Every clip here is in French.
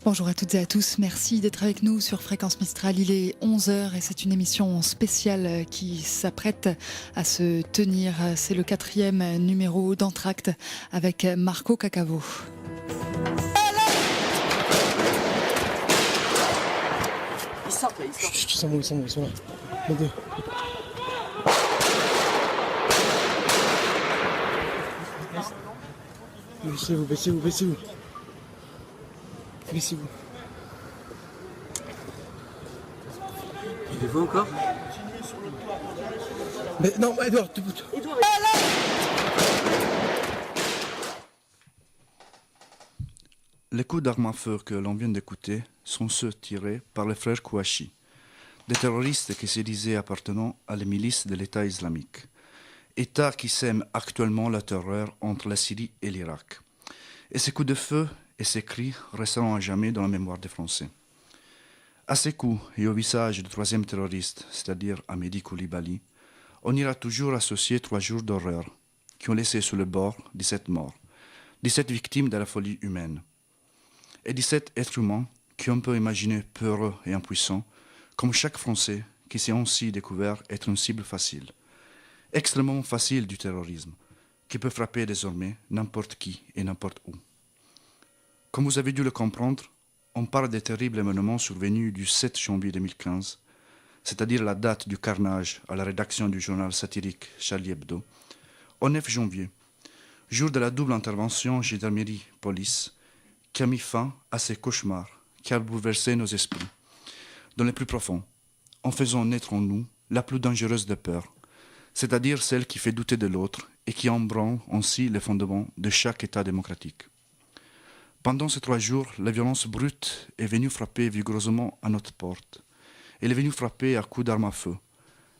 Bonjour à toutes et à tous, merci d'être avec nous sur Fréquence Mistral. Il est 11 heures et c'est une émission spéciale qui s'apprête à se tenir. C'est le 4e numéro d'Entracte avec Marco Cacavo. Ils sortent là, ils sortent. Chut, ils sont là. Les deux. Baissez-vous. Baissez-vous. Tu les vois encore? Mais non, Edouard, tout. Les coups d'armes à feu que l'on vient d'écouter sont ceux tirés par les frères Kouachi, des terroristes qui se disaient appartenant à les milices de l'État islamique, État qui sème actuellement la terreur entre la Syrie et l'Irak. Et ces coups de feu et ces cris resteront à jamais dans la mémoire des Français. À ces coups et au visage du troisième terroriste, c'est-à-dire Amédi Koulibaly, on ira toujours associer 3 jours d'horreur qui ont laissé sur le bord 17 morts, 17 victimes de la folie humaine. Et 17 êtres humains qu'on peut imaginer peureux et impuissants, comme chaque Français qui s'est ainsi découvert être une cible facile, extrêmement facile du terrorisme, qui peut frapper désormais n'importe qui et n'importe où. Comme vous avez dû le comprendre, on parle des terribles événements survenus du 7 janvier 2015, c'est-à-dire la date du carnage à la rédaction du journal satirique Charlie Hebdo, au 9 janvier, jour de la double intervention gendarmerie-police, qui a mis fin à ces cauchemars qui a bouleversé nos esprits, dans les plus profonds, en faisant naître en nous la plus dangereuse des peurs, c'est-à-dire celle qui fait douter de l'autre et qui embranle ainsi les fondements de chaque État démocratique. Pendant ces 3 jours, la violence brute est venue frapper vigoureusement à notre porte. Elle est venue frapper à coups d'armes à feu.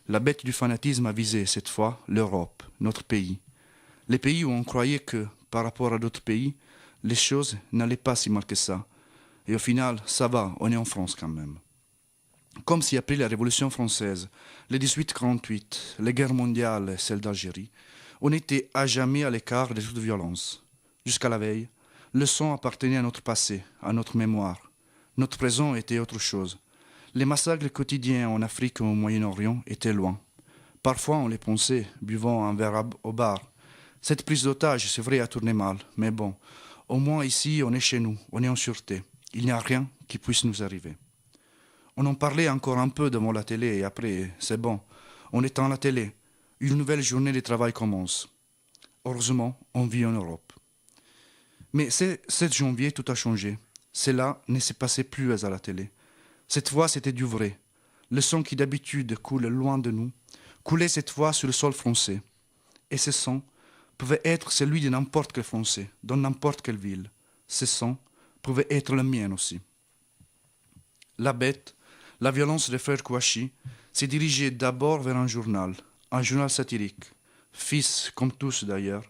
La bête du fanatisme a visé cette fois l'Europe, notre pays. Les pays où on croyait que, par rapport à d'autres pays, les choses n'allaient pas si mal que ça. Et au final, ça va, on est en France quand même. Comme si après la Révolution française, les 1848, les guerres mondiales et celle d'Algérie, on était à jamais à l'écart de toute violence. Jusqu'à la veille, le sang appartenait à notre passé, à notre mémoire. Notre présent était autre chose. Les massacres quotidiens en Afrique et au Moyen-Orient étaient loin. Parfois, on les pensait, buvant un verre au bar. Cette prise d'otage, c'est vrai, a tourné mal, mais bon, au moins ici, on est chez nous, on est en sûreté. Il n'y a rien qui puisse nous arriver. On en parlait encore un peu devant la télé et après, c'est bon, on éteint la télé. Une nouvelle journée de travail commence. Heureusement, on vit en Europe. Mais ce 7 janvier, tout a changé. Cela ne se passait plus à la télé. Cette fois, c'était du vrai. Le sang qui d'habitude coule loin de nous, coulait cette fois sur le sol français. Et ce sang pouvait être celui de n'importe quel Français, dans n'importe quelle ville. Ce sang pouvait être le mien aussi. La bête, la violence des frères Kouachi, s'est dirigée d'abord vers un journal satirique, fils, comme tous d'ailleurs,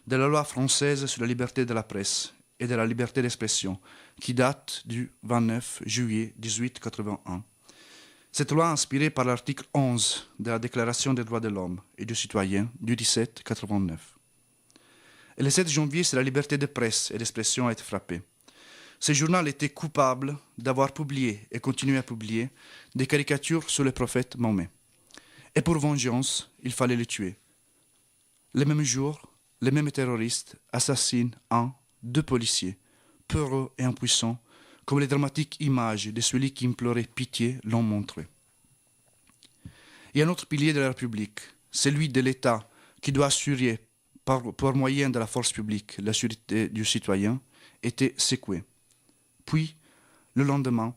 de la loi française sur la liberté de la presse et de la liberté d'expression, qui date du 29 juillet 1881. Cette loi inspirée par l'article 11 de la Déclaration des droits de l'homme et du citoyen du 1789. Et le 7 janvier, c'est la liberté de presse et d'expression a été frappée. Ce journal était coupable d'avoir publié et continué à publier des caricatures sur le prophète Mahomet. Et pour vengeance, il fallait le tuer. Le même jour, les mêmes terroristes assassinent 2 policiers, peureux et impuissants, comme les dramatiques images de celui qui implorait pitié l'ont montré. Et un autre pilier de la République, celui de l'État qui doit assurer par moyen de la force publique la sûreté du citoyen, était secoué. Puis, le lendemain,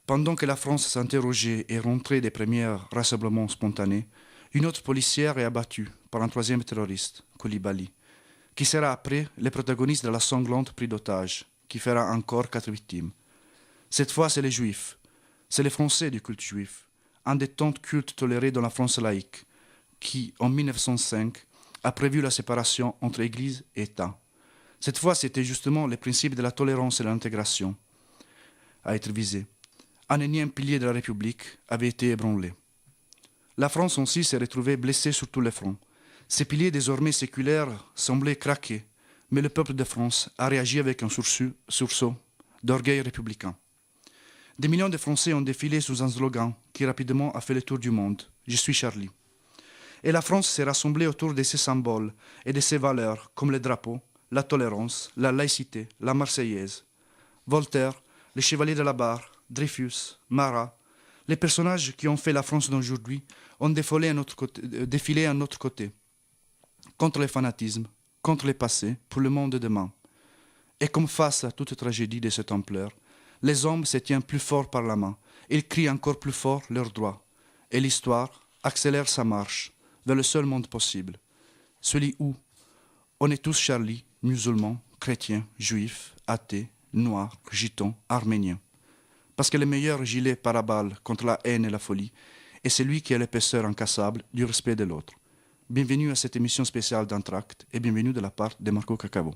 pendant que la France s'interrogeait et rentrait des premiers rassemblements spontanés, une autre policière est abattue par un 3e terroriste, Koulibaly, qui sera après le protagoniste de la sanglante prise d'otage, qui fera encore 4 victimes. Cette fois, c'est les Juifs, c'est les Français du culte juif, un des tant de cultes tolérés dans la France laïque, qui, en 1905, a prévu la séparation entre Église et État. Cette fois, c'était justement le principe de la tolérance et de l'intégration à être visé. Un énième pilier de la République avait été ébranlé. La France aussi s'est retrouvée blessée sur tous les fronts. Ces piliers désormais séculaires semblaient craquer, mais le peuple de France a réagi avec un sursaut d'orgueil républicain. Des millions de Français ont défilé sous un slogan qui rapidement a fait le tour du monde. Je suis Charlie. Et la France s'est rassemblée autour de ses symboles et de ses valeurs comme le drapeau, la tolérance, la laïcité, la Marseillaise. Voltaire, les chevaliers de la Barre, Dreyfus, Marat, les personnages qui ont fait la France d'aujourd'hui ont défilé à notre côté, contre le fanatisme, contre le passé, pour le monde de demain. Et comme face à toute tragédie de cette ampleur, les hommes se tiennent plus fort par la main. Ils crient encore plus fort leurs droits. Et l'histoire accélère sa marche vers le seul monde possible, celui où on est tous Charlie, musulmans, chrétiens, juifs, athées, noirs, gitans, arméniens. Parce que le meilleur gilet paraballe contre la haine et la folie est celui qui est l'épaisseur incassable du respect de l'autre. Bienvenue à cette émission spéciale d'Entracte et bienvenue de la part de Marco Cacavo.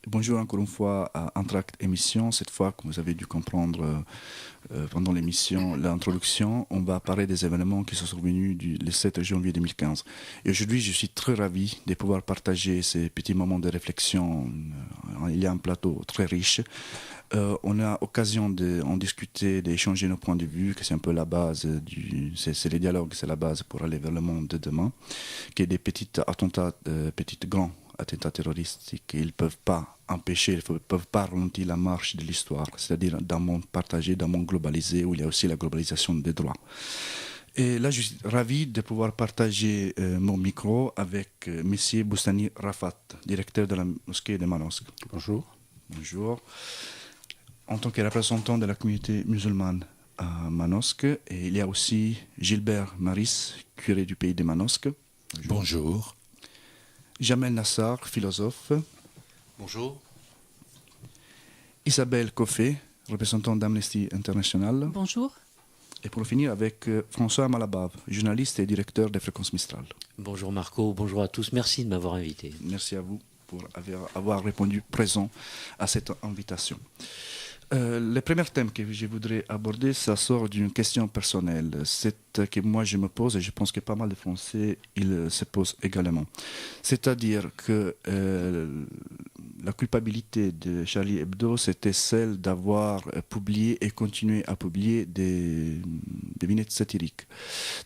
Bonjour encore une fois à Entracte émission. Cette fois, comme vous avez dû comprendre pendant l'émission, l'introduction, on va parler des événements qui sont survenus le 7 janvier 2015. Et aujourd'hui, je suis très ravi de pouvoir partager ces petits moments de réflexion. Il y a un plateau très riche. On a l'occasion d'en discuter, d'échanger nos points de vue, que c'est un peu la base, c'est les dialogues, c'est la base pour aller vers le monde de demain, qui est des petits attentats, grands attentats terroristes, ils ne peuvent pas empêcher, ils ne peuvent pas ralentir la marche de l'histoire, c'est-à-dire d'un monde partagé, d'un monde globalisé, où il y a aussi la globalisation des droits. Et là, je suis ravi de pouvoir partager mon micro avec M. Boustani Rafat, directeur de la mosquée de Manosque. Bonjour. Bonjour. En tant que représentant de la communauté musulmane à Manosque, et il y a aussi Gilbert Maris, curé du pays de Manosque. Bonjour. Jamel Nassar, philosophe. Bonjour. Isabelle Coffé, représentant d'Amnesty International. Bonjour. Et pour finir avec François Malabave, journaliste et directeur de Fréquence Mistral. Bonjour Marco, bonjour à tous, merci de m'avoir invité. Merci à vous pour avoir répondu présent à cette invitation. Le premier thème que je voudrais aborder, ça sort d'une question personnelle, c'est que moi je me pose et je pense que pas mal de Français ils se posent également. C'est-à-dire que la culpabilité de Charlie Hebdo, c'était celle d'avoir publié et continué à publier des vignettes satiriques.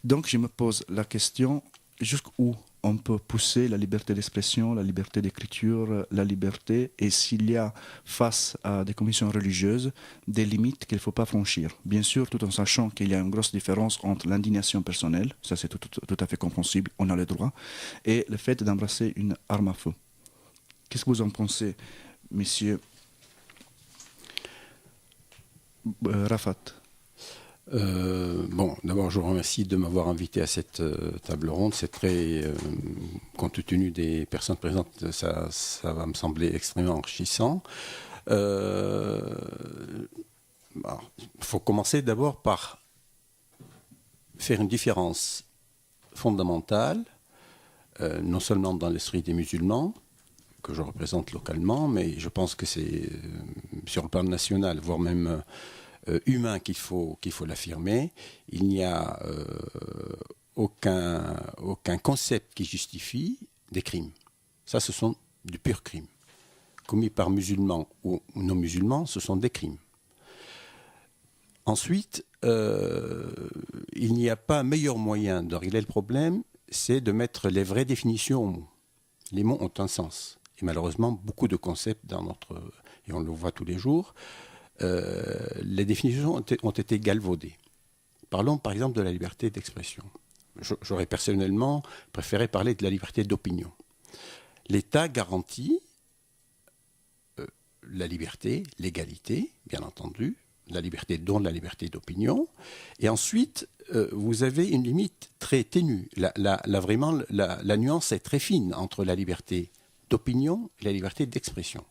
Donc je me pose la question, jusqu'où on peut pousser la liberté d'expression, la liberté d'écriture, la liberté, et s'il y a face à des commissions religieuses des limites qu'il ne faut pas franchir. Bien sûr, tout en sachant qu'il y a une grosse différence entre l'indignation personnelle, ça c'est tout à fait compréhensible, on a le droit, et le fait d'embrasser une arme à feu. Qu'est-ce que vous en pensez, messieurs? Rafat. Bon, d'abord, je vous remercie de m'avoir invité à cette table ronde. C'est très, compte tenu des personnes présentes, ça va me sembler extrêmement enrichissant. Il faut commencer d'abord par faire une différence fondamentale, non seulement dans l'esprit des musulmans, que je représente localement, mais je pense que c'est sur le plan national, voire même humain qu'il faut l'affirmer. Il n'y a aucun concept qui justifie des crimes. Ça, ce sont du pur crime. Commis par musulmans ou non musulmans, ce sont des crimes. Ensuite, il n'y a pas meilleur moyen de régler le problème, c'est de mettre les vraies définitions aux mots. Les mots ont un sens. Et malheureusement, beaucoup de concepts dans notre... et on le voit tous les jours, les définitions ont été galvaudées. Parlons par exemple de la liberté d'expression. J'aurais personnellement préféré parler de la liberté d'opinion. L'État garantit la liberté, l'égalité, bien entendu, la liberté dont la liberté d'opinion, et ensuite vous avez une limite très ténue. Vraiment, la nuance est très fine entre la liberté d'opinion et la liberté d'expression.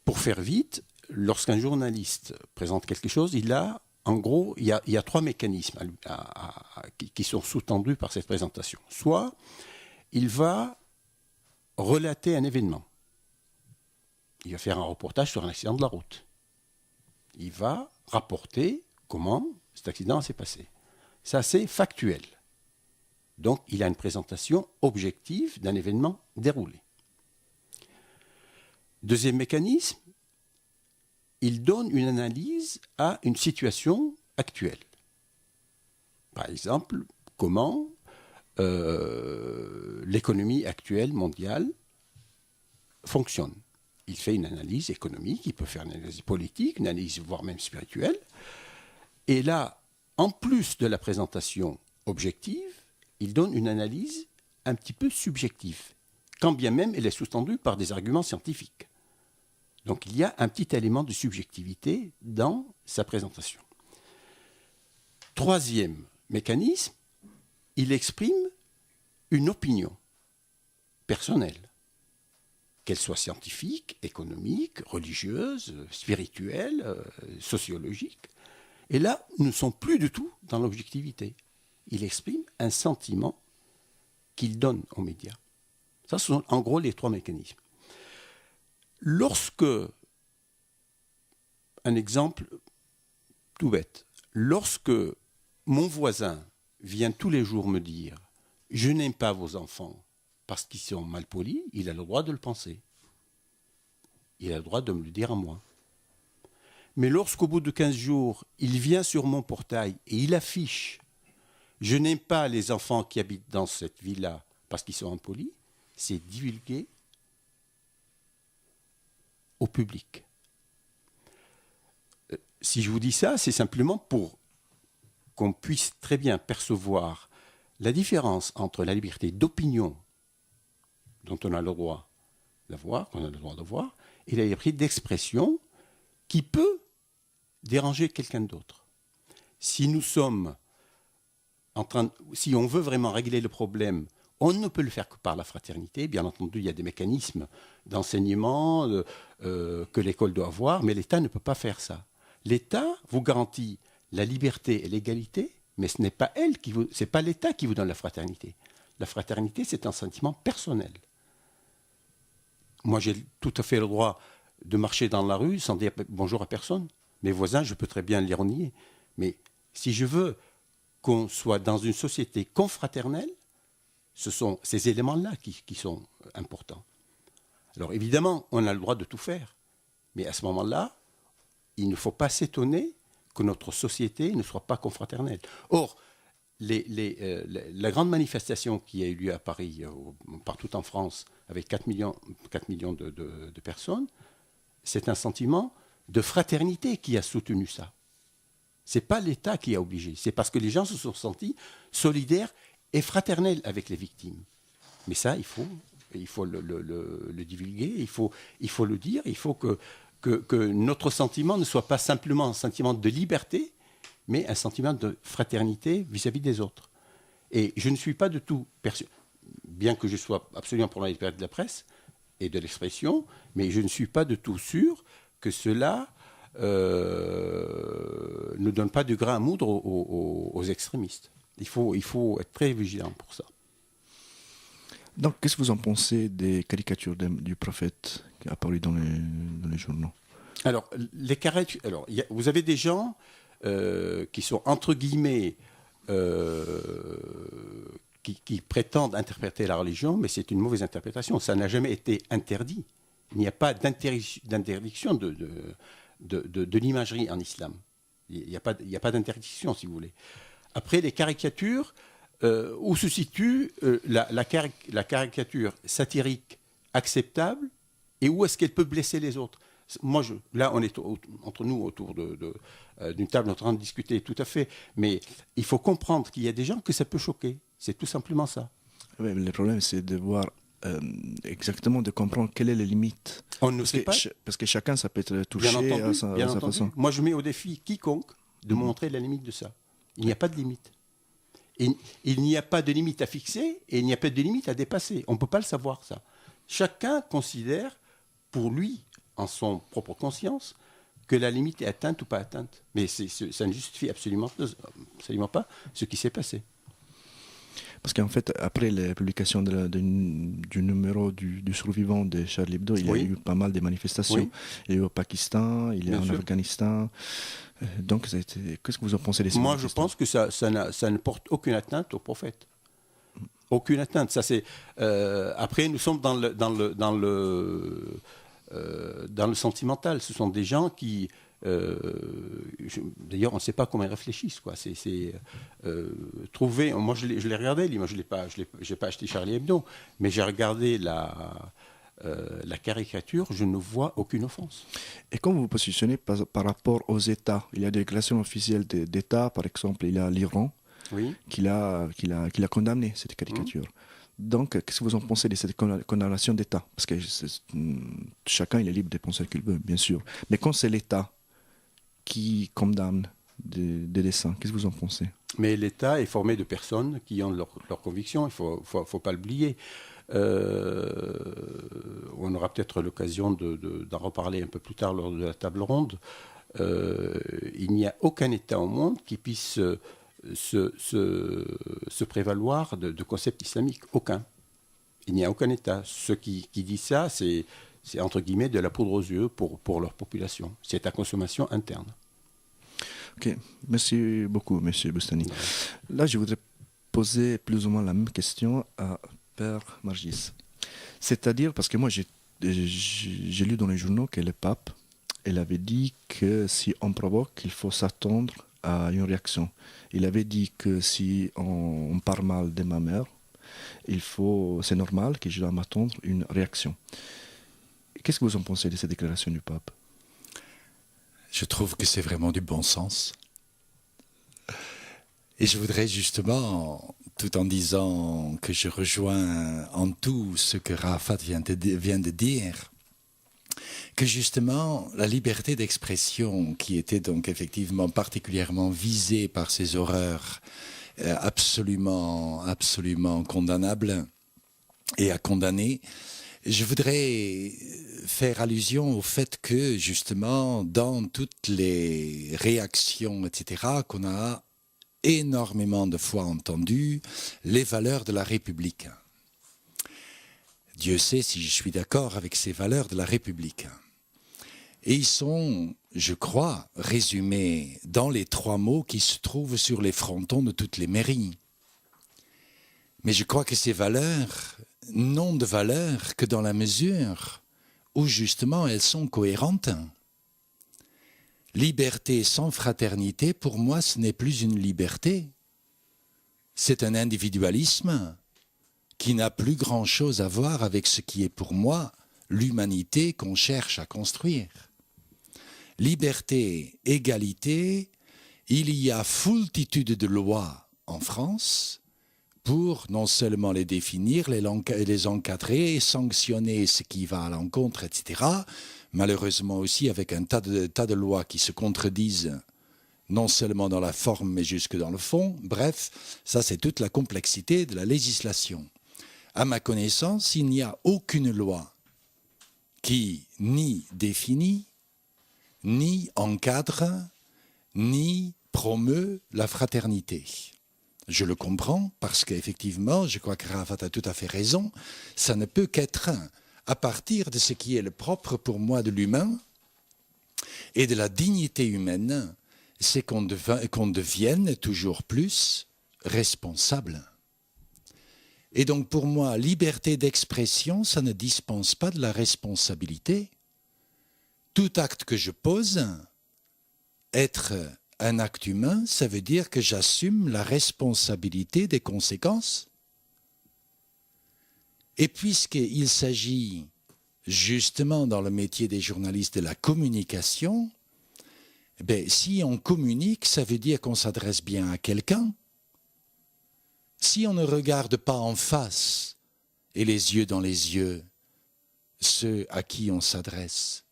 Pour faire vite, lorsqu'un journaliste présente quelque chose, il y a 3 mécanismes qui sont sous-tendus par cette présentation. Soit il va relater un événement. Il va faire un reportage sur un accident de la route. Il va rapporter comment cet accident s'est passé. Ça, c'est factuel. Donc, il a une présentation objective d'un événement déroulé. Deuxième mécanisme, il donne une analyse à une situation actuelle. Par exemple, comment l'économie actuelle mondiale fonctionne. Il fait une analyse économique, il peut faire une analyse politique, une analyse voire même spirituelle. Et là, en plus de la présentation objective, il donne une analyse un petit peu subjective, quand bien même elle est sous-tendue par des arguments scientifiques. Donc il y a un petit élément de subjectivité dans sa présentation. Troisième mécanisme, il exprime une opinion personnelle, qu'elle soit scientifique, économique, religieuse, spirituelle, sociologique. Et là, nous ne sommes plus du tout dans l'objectivité. Il exprime un sentiment qu'il donne aux médias. Ça, ce sont en gros les 3 mécanismes. Lorsque, un exemple tout bête, lorsque mon voisin vient tous les jours me dire « Je n'aime pas vos enfants parce qu'ils sont mal polis », il a le droit de le penser. Il a le droit de me le dire à moi. Mais lorsqu'au bout de 15 jours, il vient sur mon portail et il affiche « Je n'aime pas les enfants qui habitent dans cette villa parce qu'ils sont impolis », c'est divulgué au public. Si je vous dis ça, c'est simplement pour qu'on puisse très bien percevoir la différence entre la liberté d'opinion, dont on a le droit d'avoir, qu'on a le droit de voir, et la liberté d'expression qui peut déranger quelqu'un d'autre. Si nous sommes si on veut vraiment régler le problème, on ne peut le faire que par la fraternité. Bien entendu, il y a des mécanismes d'enseignement que l'école doit avoir, mais l'État ne peut pas faire ça. L'État vous garantit la liberté et l'égalité, mais ce n'est pas c'est pas l'État qui vous donne la fraternité. La fraternité, c'est un sentiment personnel. Moi, j'ai tout à fait le droit de marcher dans la rue sans dire bonjour à personne. Mes voisins, je peux très bien les renier. Mais si je veux qu'on soit dans une société confraternelle, ce sont ces éléments-là qui sont importants. Alors évidemment, on a le droit de tout faire. Mais à ce moment-là, il ne faut pas s'étonner que notre société ne soit pas confraternelle. Or, la grande manifestation qui a eu lieu à Paris, partout en France, avec 4 millions de personnes, c'est un sentiment de fraternité qui a soutenu ça. Ce n'est pas l'État qui a obligé, c'est parce que les gens se sont sentis solidaires et fraternels avec les victimes. Mais ça, il faut le divulguer, il faut le dire, il faut que notre sentiment ne soit pas simplement un sentiment de liberté, mais un sentiment de fraternité vis-à-vis des autres. Et je ne suis pas du tout persuadé, bien que je sois absolument pour la liberté de la presse et de l'expression, mais je ne suis pas du tout sûr que cela ne donne pas du grain à moudre aux extrémistes. Il faut être très vigilant pour ça. Donc, qu'est-ce que vous en pensez des caricatures du prophète qui a apparu dans les journaux? Alors, les caricatures. Alors, vous avez des gens qui sont entre guillemets qui prétendent interpréter la religion, mais c'est une mauvaise interprétation. Ça n'a jamais été interdit. Il n'y a pas d'interdiction de l'imagerie en islam. Il n'y a pas d'interdiction, si vous voulez. Après, les caricatures, où se situe la caricature satirique acceptable et où est-ce qu'elle peut blesser les autres? Moi, là, on est entre nous autour d'une table en train de discuter, tout à fait. Mais il faut comprendre qu'il y a des gens que ça peut choquer. C'est tout simplement ça. Oui, mais le problème, c'est de voir exactement, de comprendre quelles sont les limites. On ne sait pas. Parce que chacun, ça peut être touché à sa façon. Moi, je mets au défi quiconque de montrer la limite de ça. Il n'y a pas de limite. Il n'y a pas de limite à fixer et il n'y a pas de limite à dépasser. On ne peut pas le savoir, ça. Chacun considère, pour lui, en son propre conscience, que la limite est atteinte ou pas atteinte. Mais ça ne justifie absolument pas ce qui s'est passé. Parce qu'en fait, après la publication du numéro du survivant de Charlie Hebdo, il y a eu pas mal de manifestations. Oui. Il y a eu au Pakistan, il y a en sûr. Afghanistan. Donc, qu'est-ce que vous en pensez des Moi, je pense que ça ne porte aucune atteinte au prophète. Aucune atteinte. Ça, c'est, après, nous sommes dans le sentimental. Ce sont des gens qui... d'ailleurs, on ne sait pas comment ils réfléchissent, quoi. Trouver... Moi, je l'ai regardé. Moi, je n'ai pas acheté Charlie Hebdo, mais j'ai regardé la caricature, je ne vois aucune offense. Et quand vous vous positionnez par rapport aux États, il y a des déclarations officielles d'États, par exemple, il y a l'Iran qui l'a condamné, cette caricature. Donc, qu'est-ce que vous en pensez de cette condamnation d'État? Parce que chacun il est libre de penser ce qu'il veut, bien sûr. Mais quand c'est l'État qui condamne des dessins, qu'est-ce que vous en pensez? Mais l'État est formé de personnes qui ont leurs convictions, il ne faut pas l'oublier. On aura peut-être l'occasion d'en reparler un peu plus tard lors de la table ronde. Il n'y a aucun État au monde qui puisse se prévaloir de concepts islamiques. Aucun. Il n'y a aucun État. Ceux qui disent ça, c'est entre guillemets de la poudre aux yeux pour leur population. C'est à consommation interne. Ok, merci beaucoup, M. Boustany. Là, je voudrais poser plus ou moins la même question à Père Margis. C'est-à-dire, parce que moi, j'ai lu dans les journaux que le pape, il avait dit que si on provoque, il faut s'attendre à une réaction. Il avait dit que si on parle mal de ma mère, c'est normal que je dois m'attendre à une réaction. Qu'est-ce que vous en pensez de cette déclaration du pape? Je trouve que c'est vraiment du bon sens. Et je voudrais justement, tout en disant que je rejoins en tout ce que Rafat vient de dire, que justement la liberté d'expression qui était donc effectivement particulièrement visée par ces horreurs absolument condamnables et à condamner, je voudrais faire allusion au fait que justement dans toutes les réactions, etc., qu'on a énormément de fois entendu les valeurs de la République. Dieu sait si je suis d'accord avec ces valeurs de la République. Et ils sont, je crois, résumés dans les 3 mots qui se trouvent sur les frontons de toutes les mairies. Mais je crois que ces valeurs n'ont de valeur que dans la mesure où justement elles sont cohérentes. Liberté sans fraternité, pour moi, ce n'est plus une liberté. c'est un individualisme qui n'a plus grand-chose à voir avec ce qui est pour moi l'humanité qu'on cherche à construire. Liberté, égalité, il y a foultitude de lois en France pour non seulement les définir, les encadrer, sanctionner ce qui va à l'encontre, etc. Malheureusement aussi avec un tas de lois qui se contredisent, non seulement dans la forme, mais jusque dans le fond. Bref, ça c'est toute la complexité de la législation. À ma connaissance, il n'y a aucune loi qui ni définit, ni encadre, ni promeut la fraternité. Je le comprends parce qu'effectivement, je crois que Rafat a tout à fait raison, ça ne peut qu'être à partir de ce qui est le propre pour moi de l'humain et de la dignité humaine, c'est qu'on devienne toujours plus responsable. Et donc pour moi, liberté d'expression, ça ne dispense pas de la responsabilité. Tout acte que je pose, être un acte humain, ça veut dire que j'assume la responsabilité des conséquences. Et puisqu'il s'agit justement dans le métier des journalistes de la communication, si on communique, ça veut dire qu'on s'adresse bien à quelqu'un. Si on ne regarde pas en face et les yeux dans les yeux ceux à qui on s'adresse,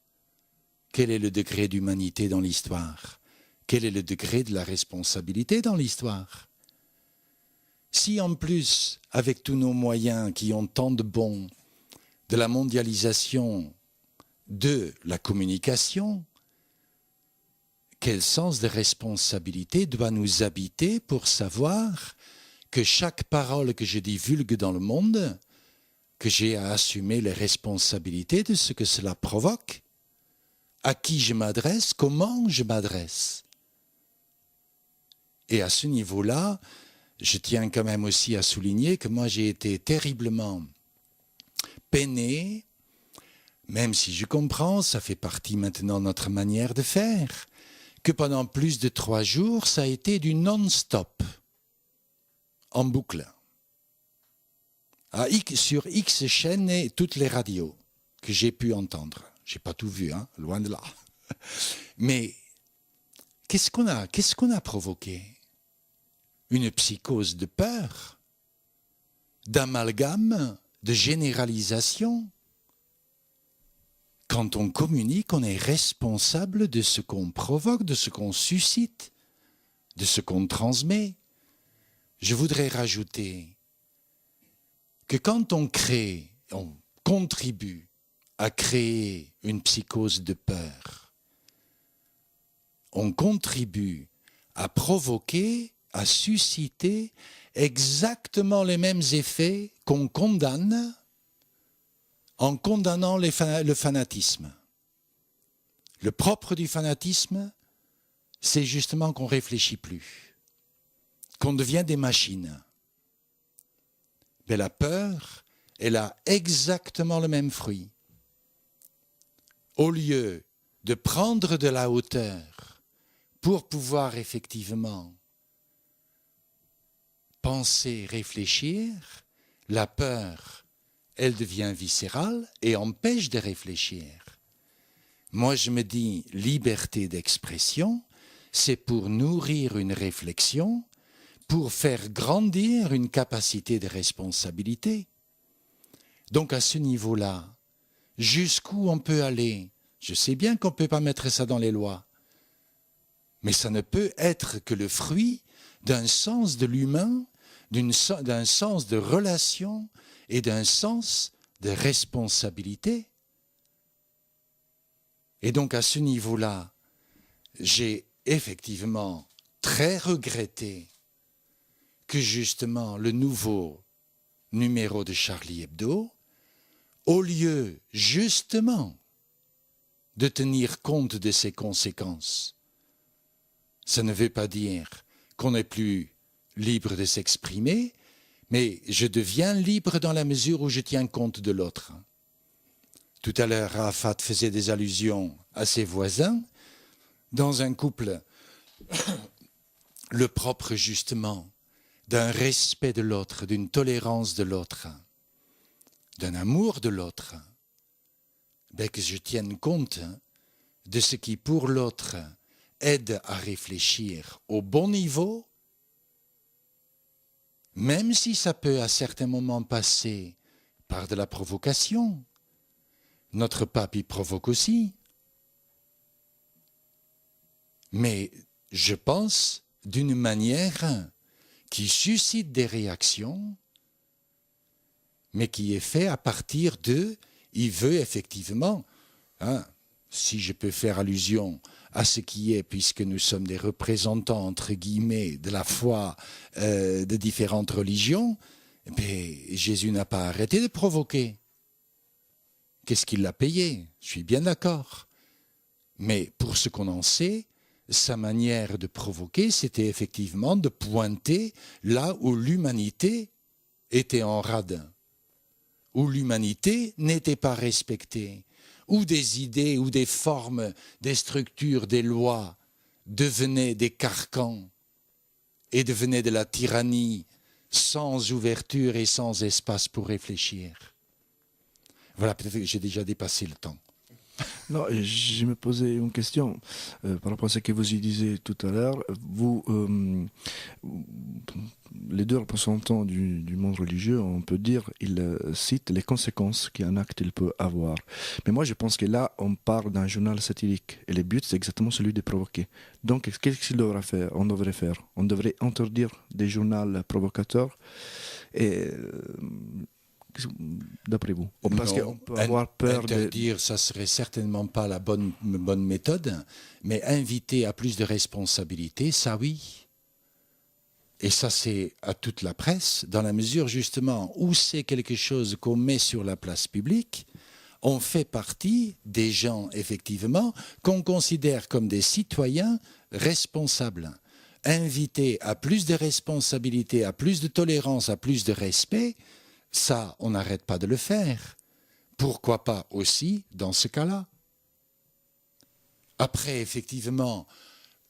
quel est le degré d'humanité dans l'histoire? Quel est le degré de la responsabilité dans l'histoire? Si en plus, avec tous nos moyens qui ont tant de bons, de la mondialisation, de la communication, quel sens de responsabilité doit nous habiter pour savoir que chaque parole que je divulgue dans le monde, que j'ai à assumer les responsabilités de ce que cela provoque, à qui je m'adresse, comment je m'adresse. Et à ce niveau-là, je tiens quand même aussi à souligner que moi j'ai été terriblement peiné, même si je comprends, ça fait partie maintenant de notre manière de faire, que pendant plus de 3 jours, ça a été du non-stop, en boucle. Sur X chaînes et toutes les radios que j'ai pu entendre. Je n'ai pas tout vu, hein, loin de là. Mais qu'est-ce qu'on a provoqué? Une psychose de peur, d'amalgame, de généralisation. Quand on communique, on est responsable de ce qu'on provoque, de ce qu'on suscite, de ce qu'on transmet. Je voudrais rajouter que quand on crée, on contribue à créer une psychose de peur, on contribue à provoquer, à susciter exactement les mêmes effets qu'on condamne en condamnant le fanatisme. Le propre du fanatisme, c'est justement qu'on ne réfléchit plus, qu'on devient des machines. Mais la peur, elle a exactement le même fruit. Au lieu de prendre de la hauteur pour pouvoir effectivement penser, réfléchir, la peur, elle devient viscérale et empêche de réfléchir. Moi, je me dis, liberté d'expression, c'est pour nourrir une réflexion, pour faire grandir une capacité de responsabilité. Donc, à ce niveau-là, jusqu'où on peut aller? Je sais bien qu'on ne peut pas mettre ça dans les lois, mais ça ne peut être que le fruit d'un sens de l'humain, d'un sens de relation et d'un sens de responsabilité. Et donc à ce niveau-là, j'ai effectivement très regretté que justement le nouveau numéro de Charlie Hebdo, au lieu justement de tenir compte de ses conséquences, ça ne veut pas dire qu'on n'est plus libre de s'exprimer, mais je deviens libre dans la mesure où je tiens compte de l'autre. Tout à l'heure, Rafat faisait des allusions à ses voisins. Dans un couple, le propre justement d'un respect de l'autre, d'une tolérance de l'autre, d'un amour de l'autre, que je tienne compte de ce qui pour l'autre aide à réfléchir au bon niveau, même si ça peut à certains moments passer par de la provocation. Notre pape y provoque aussi. Mais je pense d'une manière qui suscite des réactions, mais qui est fait à partir de, il veut effectivement, si je peux faire allusion à ce qui est, puisque nous sommes des représentants, entre guillemets, de la foi de différentes religions, Jésus n'a pas arrêté de provoquer. Qu'est-ce qu'il l'a payé? Je suis bien d'accord. Mais pour ce qu'on en sait, sa manière de provoquer, c'était effectivement de pointer là où l'humanité était en rade, où l'humanité n'était pas respectée, où des idées, où des formes, des structures, des lois devenaient des carcans et devenaient de la tyrannie sans ouverture et sans espace pour réfléchir. Voilà, peut-être que j'ai déjà dépassé le temps. Non, je me posais une question par rapport à ce que vous y disiez tout à l'heure. Vous, les deux représentants du monde religieux, on peut dire, ils citent les conséquences qu'un acte il peut avoir. Mais moi, je pense que là, on parle d'un journal satirique. Et le but, c'est exactement celui de provoquer. Donc, qu'est-ce qu'il devrait faire? On devrait faire. On devrait interdire des journaux provocateurs. Et d'après vous, parce qu'on peut avoir peur interdire, ça serait certainement pas la bonne méthode, mais inviter à plus de responsabilité, ça oui. Et ça, c'est à toute la presse, dans la mesure justement où c'est quelque chose qu'on met sur la place publique, on fait partie des gens, effectivement, qu'on considère comme des citoyens responsables. Inviter à plus de responsabilité, à plus de tolérance, à plus de respect, ça, on n'arrête pas de le faire. Pourquoi pas aussi dans ce cas-là? Après, effectivement,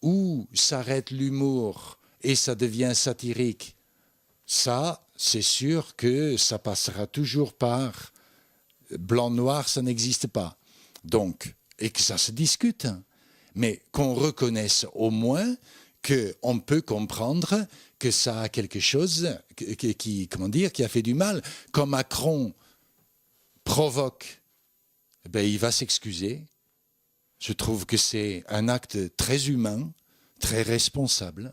où s'arrête l'humour et ça devient satirique, ça, c'est sûr que ça passera toujours par blanc-noir, ça n'existe pas. Donc, et que ça se discute, mais qu'on reconnaisse au moins qu'on peut comprendre que ça a quelque chose qui a fait du mal. Quand Macron provoque, il va s'excuser. Je trouve que c'est un acte très humain, très responsable.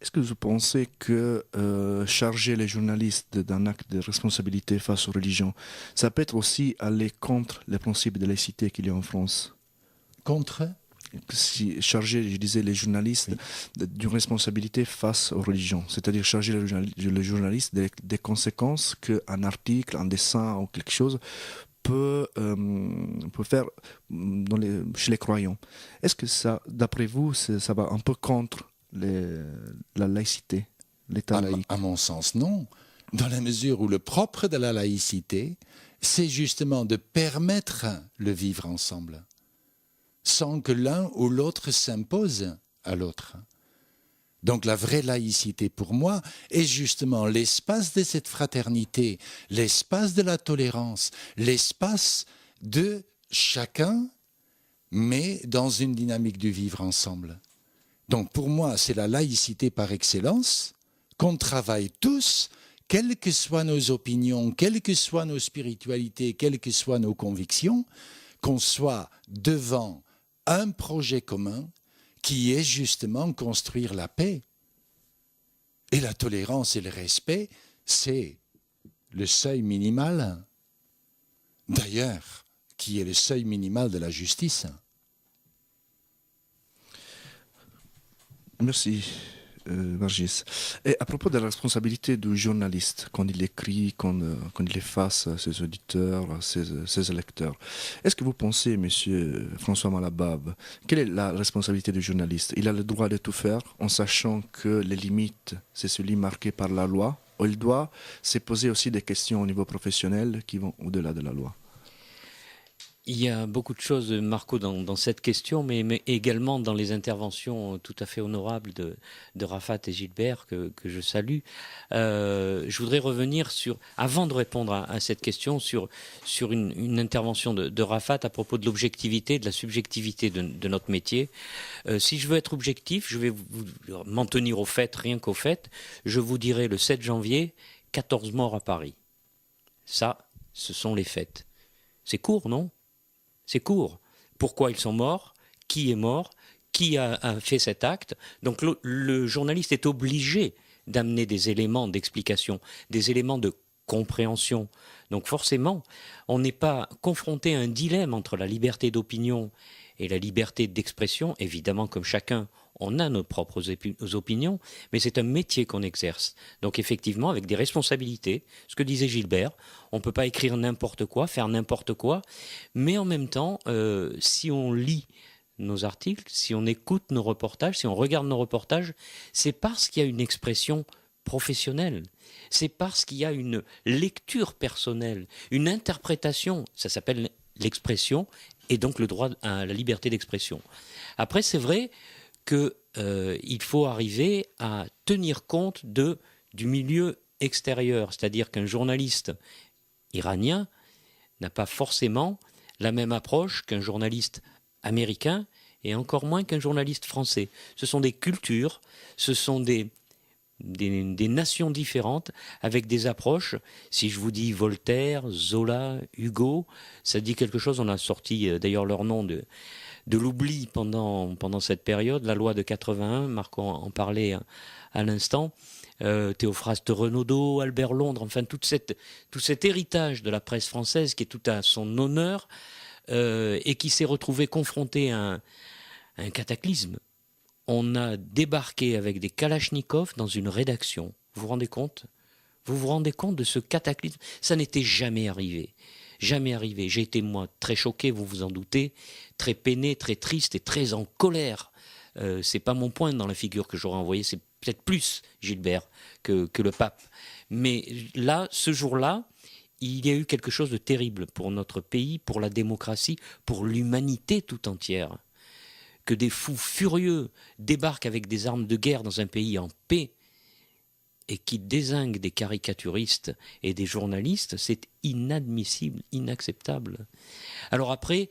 Est-ce que vous pensez que charger les journalistes d'un acte de responsabilité face aux religions, ça peut être aussi aller contre les principes de laïcité qu'il y a en France? Contre? Si charger, je disais, les journalistes d'une responsabilité face aux religions, c'est-à-dire charger les journalistes des conséquences qu'un article, un dessin ou quelque chose peut faire chez les croyants. Est-ce que ça, d'après vous, ça va un peu contre la laïcité, l'État laïque? À mon sens, non. Dans la mesure où le propre de la laïcité, c'est justement de permettre le vivre ensemble, sans que l'un ou l'autre s'impose à l'autre. Donc la vraie laïcité pour moi est justement l'espace de cette fraternité, l'espace de la tolérance, l'espace de chacun, mais dans une dynamique du vivre ensemble. Donc pour moi, c'est la laïcité par excellence, qu'on travaille tous, quelles que soient nos opinions, quelles que soient nos spiritualités, quelles que soient nos convictions, qu'on soit devant un projet commun qui est justement construire la paix. Et la tolérance et le respect, c'est le seuil minimal, d'ailleurs, qui est le seuil minimal de la justice. Merci, Vargis. Et à propos de la responsabilité du journaliste, quand il écrit, quand il est face à ses auditeurs, à ses électeurs, est-ce que vous pensez, monsieur François Malabab, quelle est la responsabilité du journaliste? Il a le droit de tout faire en sachant que les limites, c'est celui marqué par la loi, ou il doit se poser aussi des questions au niveau professionnel qui vont au-delà de la loi? Il y a beaucoup de choses, Marco, dans cette question, mais également dans les interventions tout à fait honorables de Rafat et Gilbert, que je salue. Je voudrais revenir avant de répondre à cette question, sur une intervention de Rafat à propos de l'objectivité, de la subjectivité de notre métier. Si je veux être objectif, je vais m'en tenir au fait, rien qu'au fait. Je vous dirai le 7 janvier, 14 morts à Paris. Ça, ce sont les faits. C'est court, non ? C'est court. Pourquoi ils sont morts ? Qui est mort ? Qui a fait cet acte ? Donc le journaliste est obligé d'amener des éléments d'explication, des éléments de compréhension. Donc forcément, on n'est pas confronté à un dilemme entre la liberté d'opinion et la liberté d'expression. Évidemment, comme chacun, on a nos propres opinions, mais c'est un métier qu'on exerce. Donc effectivement, avec des responsabilités, ce que disait Gilbert, on ne peut pas écrire n'importe quoi, faire n'importe quoi, mais en même temps, si on lit nos articles, si on écoute nos reportages, si on regarde nos reportages, c'est parce qu'il y a une expression professionnelle, c'est parce qu'il y a une lecture personnelle, une interprétation, ça s'appelle l'expression, et donc le droit à la liberté d'expression. Après, c'est vrai qu'il faut arriver à tenir compte du milieu extérieur, c'est-à-dire qu'un journaliste iranien n'a pas forcément la même approche qu'un journaliste américain et encore moins qu'un journaliste français. Ce sont des cultures, ce sont des nations différentes avec des approches. Si je vous dis Voltaire, Zola, Hugo, ça dit quelque chose. On a sorti d'ailleurs leur nom de l'oubli pendant cette période, la loi de 81, Marco en parlait à l'instant, Théophraste Renaudot, Albert Londres, enfin tout cet héritage de la presse française qui est tout à son honneur et qui s'est retrouvé confronté à un cataclysme. On a débarqué avec des kalachnikovs dans une rédaction. Vous vous rendez compte ? Vous vous rendez compte de ce cataclysme ? Ça n'était jamais arrivé. Jamais arrivé. J'ai été, moi, très choqué, vous vous en doutez, très peiné, très triste et très en colère. C'est pas mon point dans la figure que j'aurais envoyé, c'est peut-être plus Gilbert que le pape. Mais là, ce jour-là, il y a eu quelque chose de terrible pour notre pays, pour la démocratie, pour l'humanité tout entière. Que des fous furieux débarquent avec des armes de guerre dans un pays en paix et qui dézinguent des caricaturistes et des journalistes, c'est inadmissible, inacceptable. Alors après,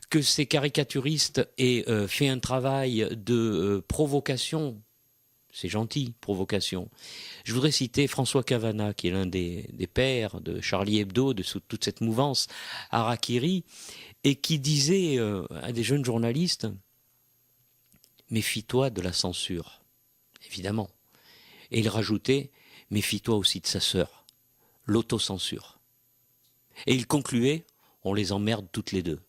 que ces caricaturistes aient fait un travail de provocation, c'est gentil, provocation. Je voudrais citer François Cavana, qui est l'un des pères de Charlie Hebdo, de toute cette mouvance Harakiri, et qui disait à des jeunes journalistes: méfie-toi de la censure, évidemment. Et il rajoutait: méfie-toi aussi de sa sœur, l'autocensure. Et il concluait: on les emmerde toutes les deux.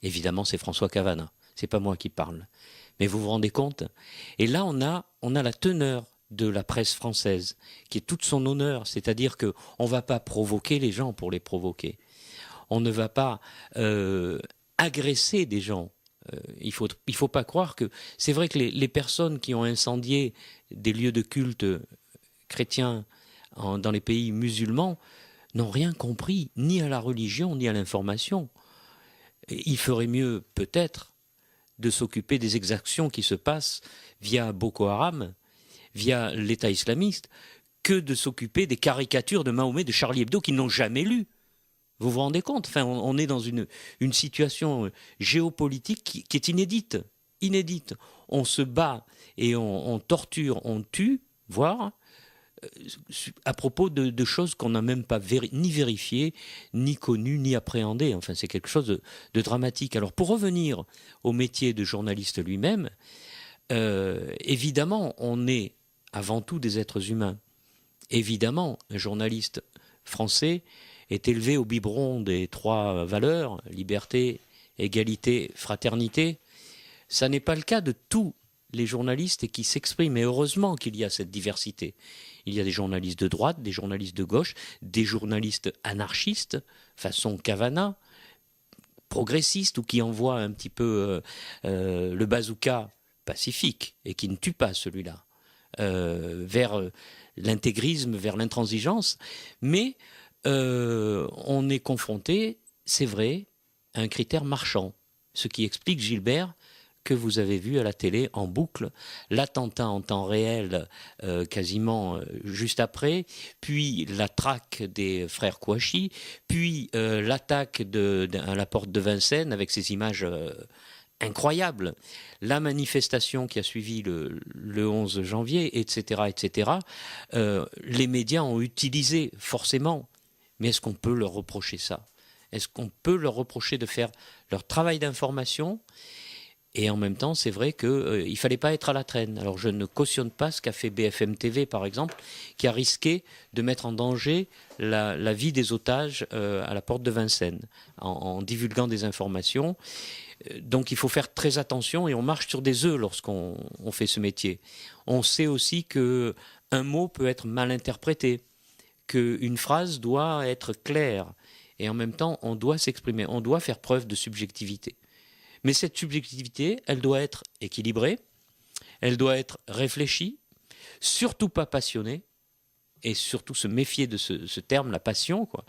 Évidemment, c'est François Cavana, c'est pas moi qui parle. Mais vous vous rendez compte ? Et là, on a la teneur de la presse française, qui est toute son honneur, c'est-à-dire qu'on ne va pas provoquer les gens pour les provoquer. On ne va pas agresser des gens. Il faut pas croire que... C'est vrai que les personnes qui ont incendié des lieux de culte chrétiens dans les pays musulmans n'ont rien compris, ni à la religion, ni à l'information. Il ferait mieux, peut-être, de s'occuper des exactions qui se passent via Boko Haram, via l'État islamiste, que de s'occuper des caricatures de Mahomet, de Charlie Hebdo, qu'ils n'ont jamais lues. Vous vous rendez compte ? Enfin, on est dans une situation géopolitique qui est inédite. Inédite. On se bat et on torture, on tue, voire à propos de choses qu'on n'a même pas ni vérifiées, ni connues, ni appréhendées. Enfin, c'est quelque chose de dramatique. Alors, pour revenir au métier de journaliste lui-même, évidemment, on est avant tout des êtres humains. Évidemment, un journaliste français est élevé au biberon des 3 valeurs, liberté, égalité, fraternité. Ça n'est pas le cas de tous les journalistes qui s'expriment. Et heureusement qu'il y a cette diversité. Il y a des journalistes de droite, des journalistes de gauche, des journalistes anarchistes, façon Cavana, progressistes, ou qui envoient un petit peu le bazooka pacifique, et qui ne tue pas celui-là, vers l'intégrisme, vers l'intransigeance. Mais on est confronté, c'est vrai, un critère marchand, ce qui explique, Gilbert, que vous avez vu à la télé en boucle, l'attentat en temps réel quasiment juste après, puis la traque des frères Kouachi, puis l'attaque à la porte de Vincennes avec ces images incroyables, la manifestation qui a suivi le 11 janvier, etc., etc. Les médias ont utilisé forcément, mais est-ce qu'on peut leur reprocher ça ? Est-ce qu'on peut leur reprocher de faire leur travail d'information ? Et en même temps, c'est vrai qu'il ne fallait pas être à la traîne. Alors je ne cautionne pas ce qu'a fait BFM TV, par exemple, qui a risqué de mettre en danger la vie des otages à la porte de Vincennes, en divulguant des informations. Donc il faut faire très attention et on marche sur des œufs lorsqu'on fait ce métier. On sait aussi qu'un mot peut être mal interprété, qu'une phrase doit être claire. Et en même temps, on doit s'exprimer, on doit faire preuve de subjectivité. Mais cette subjectivité, elle doit être équilibrée, elle doit être réfléchie, surtout pas passionnée, et surtout se méfier de ce terme, la passion, quoi.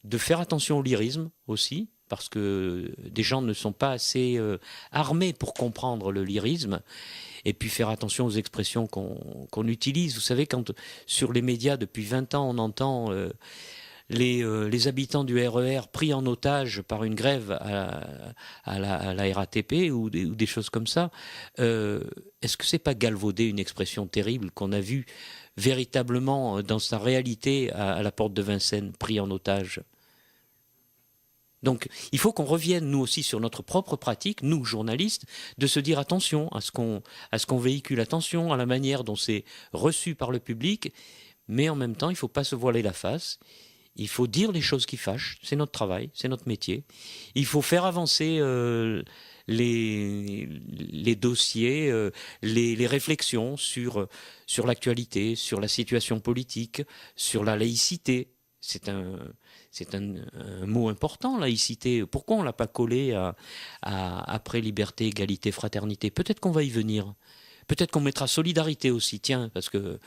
De faire attention au lyrisme aussi, parce que des gens ne sont pas assez armés pour comprendre le lyrisme, et puis faire attention aux expressions qu'on utilise. Vous savez, quand sur les médias, depuis 20 ans, on entend... les habitants du RER pris en otage par une grève à la RATP ou des choses comme ça, est-ce que c'est pas galvauder une expression terrible qu'on a vue véritablement dans sa réalité à la porte de Vincennes, pris en otage ? Donc il faut qu'on revienne nous aussi sur notre propre pratique, nous journalistes, de se dire attention à ce qu'on véhicule, attention à la manière dont c'est reçu par le public, mais en même temps il ne faut pas se voiler la face. Il faut dire les choses qui fâchent, c'est notre travail, c'est notre métier. Il faut faire avancer les dossiers, les réflexions sur l'actualité, sur la situation politique, sur la laïcité. C'est un mot important, laïcité. Pourquoi on ne l'a pas collé après liberté, égalité, fraternité ? Peut-être qu'on va y venir. Peut-être qu'on mettra solidarité aussi, tiens, parce que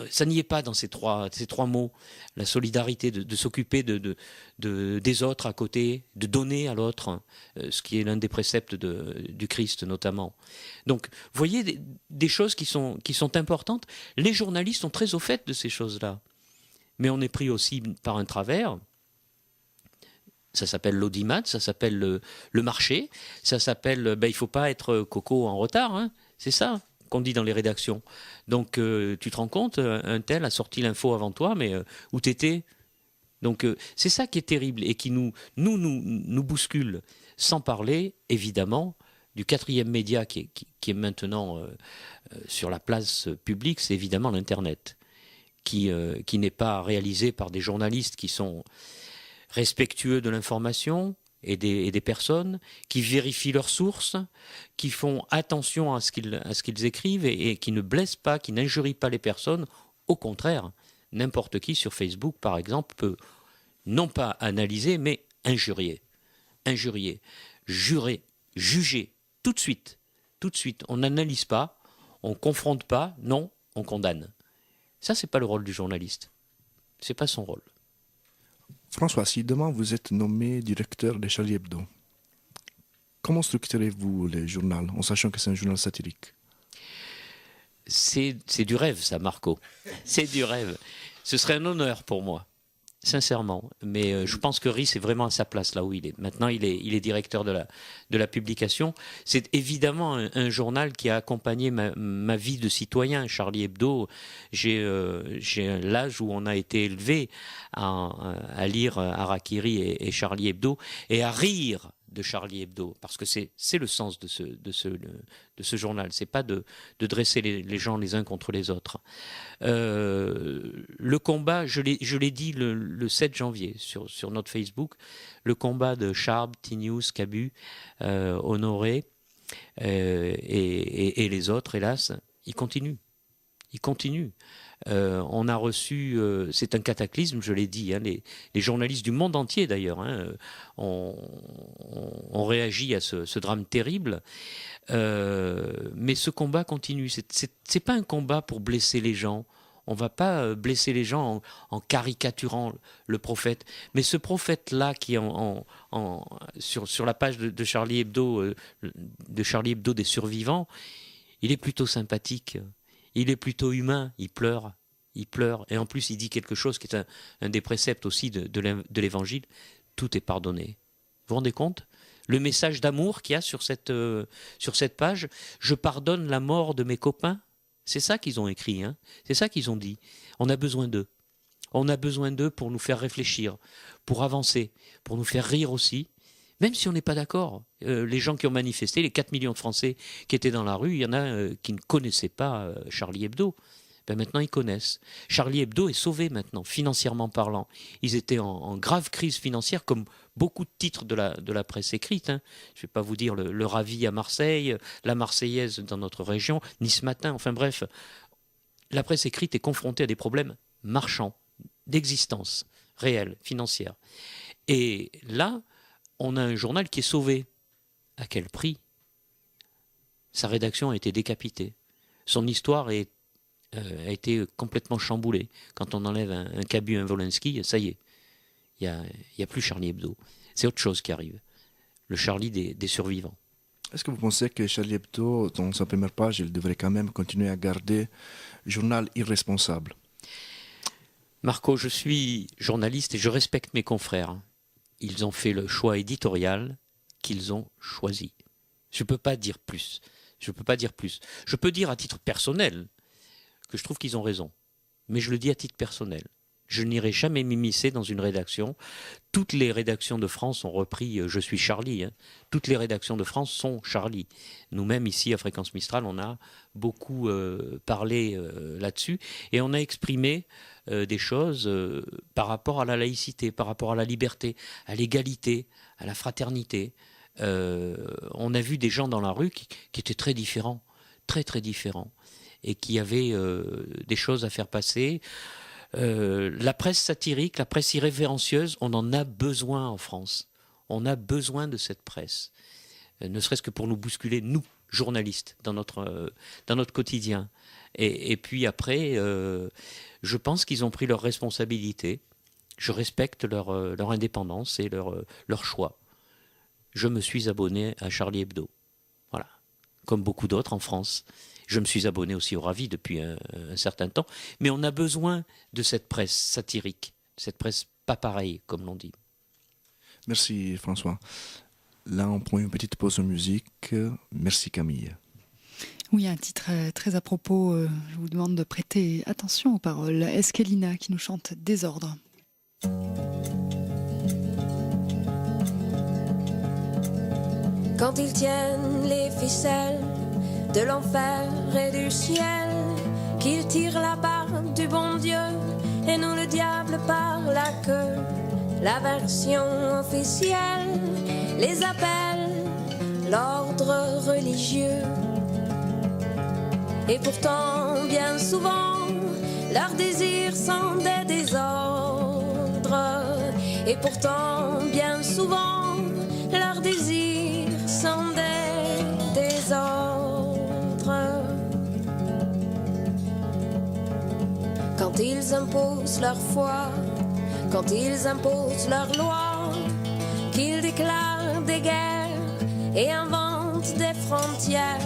ça n'y est pas dans ces trois mots. La solidarité, de s'occuper des autres à côté, de donner à l'autre, ce qui est l'un des préceptes du Christ notamment. Donc, vous voyez des choses qui sont importantes. Les journalistes sont très au fait de ces choses-là. Mais on est pris aussi par un travers. Ça s'appelle l'audimat, ça s'appelle le marché, ça s'appelle il ne faut pas être coco en retard, hein, c'est ça qu'on dit dans les rédactions. Donc tu te rends compte, un tel a sorti l'info avant toi, mais où t'étais ? Donc c'est ça qui est terrible et qui nous bouscule, sans parler évidemment du quatrième média qui est maintenant sur la place publique, c'est évidemment l'Internet, qui n'est pas réalisé par des journalistes qui sont respectueux de l'information et des personnes, qui vérifient leurs sources, qui font attention à ce qu'ils écrivent et qui ne blessent pas, qui n'injurient pas les personnes. Au contraire, n'importe qui sur Facebook, par exemple, peut non pas analyser, mais injurier, jurer, juger, tout de suite. On n'analyse pas, on ne confronte pas, non, on condamne. Ça, c'est pas le rôle du journaliste. C'est pas son rôle. François, si demain vous êtes nommé directeur de Charlie Hebdo, comment structurez-vous le journal, en sachant que c'est un journal satirique ? C'est du rêve, ça, Marco. C'est du rêve. Ce serait un honneur pour moi, sincèrement. Mais je pense que Riss est vraiment à sa place là où il est. Maintenant, il est directeur de la publication. C'est évidemment un journal qui a accompagné ma vie de citoyen. Charlie Hebdo, j'ai l'âge où on a été élevé à lire Harakiri et Charlie Hebdo et à rire de Charlie Hebdo, parce que c'est le sens de ce journal. C'est pas de dresser les gens les uns contre les autres. Le combat, je l'ai dit le 7 janvier sur notre Facebook, le combat de Charb, T-News, Cabu, Honoré et les autres, hélas, il continue. On a reçu, c'est un cataclysme, je l'ai dit, hein, les journalistes du monde entier d'ailleurs ont réagi à ce drame terrible, mais ce combat continue. C'est pas un combat pour blesser les gens. On ne va pas blesser les gens en caricaturant le prophète. Mais ce prophète-là qui est sur la page de Charlie Hebdo, des survivants, il est plutôt sympathique, il est plutôt humain, il pleure. Et en plus il dit quelque chose qui est un des préceptes aussi de l'Évangile, tout est pardonné. Vous vous rendez compte ? Le message d'amour qu'il y a sur cette page, je pardonne la mort de mes copains. C'est ça qu'ils ont écrit, hein. C'est ça qu'ils ont dit. On a besoin d'eux. On a besoin d'eux pour nous faire réfléchir, pour avancer, pour nous faire rire aussi, même si on n'est pas d'accord. Les gens qui ont manifesté, les 4 millions de Français qui étaient dans la rue, il y en a qui ne connaissaient pas Charlie Hebdo. Ben maintenant, ils connaissent. Charlie Hebdo est sauvé maintenant, financièrement parlant. Ils étaient en grave crise financière, comme beaucoup de titres de la presse écrite, hein. Je ne vais pas vous dire le Ravi à Marseille, la Marseillaise dans notre région, Nice Matin, enfin bref. La presse écrite est confrontée à des problèmes marchands, d'existence réelle, financière. Et là, on a un journal qui est sauvé. À quel prix ? Sa rédaction a été décapitée. Son histoire a été complètement chamboulée. Quand on enlève un Cabu, un Wolinski, ça y est, il n'y a plus Charlie Hebdo. C'est autre chose qui arrive. Le Charlie des survivants. Est-ce que vous pensez que Charlie Hebdo, dans sa première page, il devrait quand même continuer à garder journal irresponsable ? Marco, je suis journaliste et je respecte mes confrères. Ils ont fait le choix éditorial qu'ils ont choisi. Je ne peux pas dire plus. Je peux dire à titre personnel que je trouve qu'ils ont raison. Mais je le dis à titre personnel. Je n'irai jamais m'immiscer dans une rédaction. Toutes les rédactions de France ont repris « Je suis Charlie ». Toutes les rédactions de France sont Charlie. Nous-mêmes, ici, à Fréquence Mistral, on a beaucoup parlé là-dessus. Et on a exprimé des choses par rapport à la laïcité, par rapport à la liberté, à l'égalité, à la fraternité. On a vu des gens dans la rue qui étaient très différents, très très différents, et qui avaient des choses à faire passer. La presse satirique, la presse irrévérencieuse, on en a besoin en France. On a besoin de cette presse, ne serait-ce que pour nous bousculer, nous, journalistes, dans notre quotidien. Et puis après, je pense qu'ils ont pris leurs responsabilités. Je respecte leur indépendance et leur choix. Je me suis abonné à Charlie Hebdo. Voilà. Comme beaucoup d'autres en France. Je me suis abonné aussi au Ravi depuis un certain temps. Mais on a besoin de cette presse satirique, cette presse pas pareille, comme l'on dit. Merci François. Là, on prend une petite pause en musique. Merci Camille. Oui, un titre très à propos. Je vous demande de prêter attention aux paroles. Esquelina qui nous chante Désordre. Quand ils tiennent les ficelles de l'enfer et du ciel, qu'ils tirent la barre du bon Dieu et nous le diable par la queue, la version officielle les appelle l'ordre religieux. Et pourtant, bien souvent, leurs désirs sont des désordres. Et pourtant, bien souvent, leurs désirs sont des désordres. Quand ils imposent leur foi, quand ils imposent leur loi, qu'ils déclarent des guerres et inventent des frontières,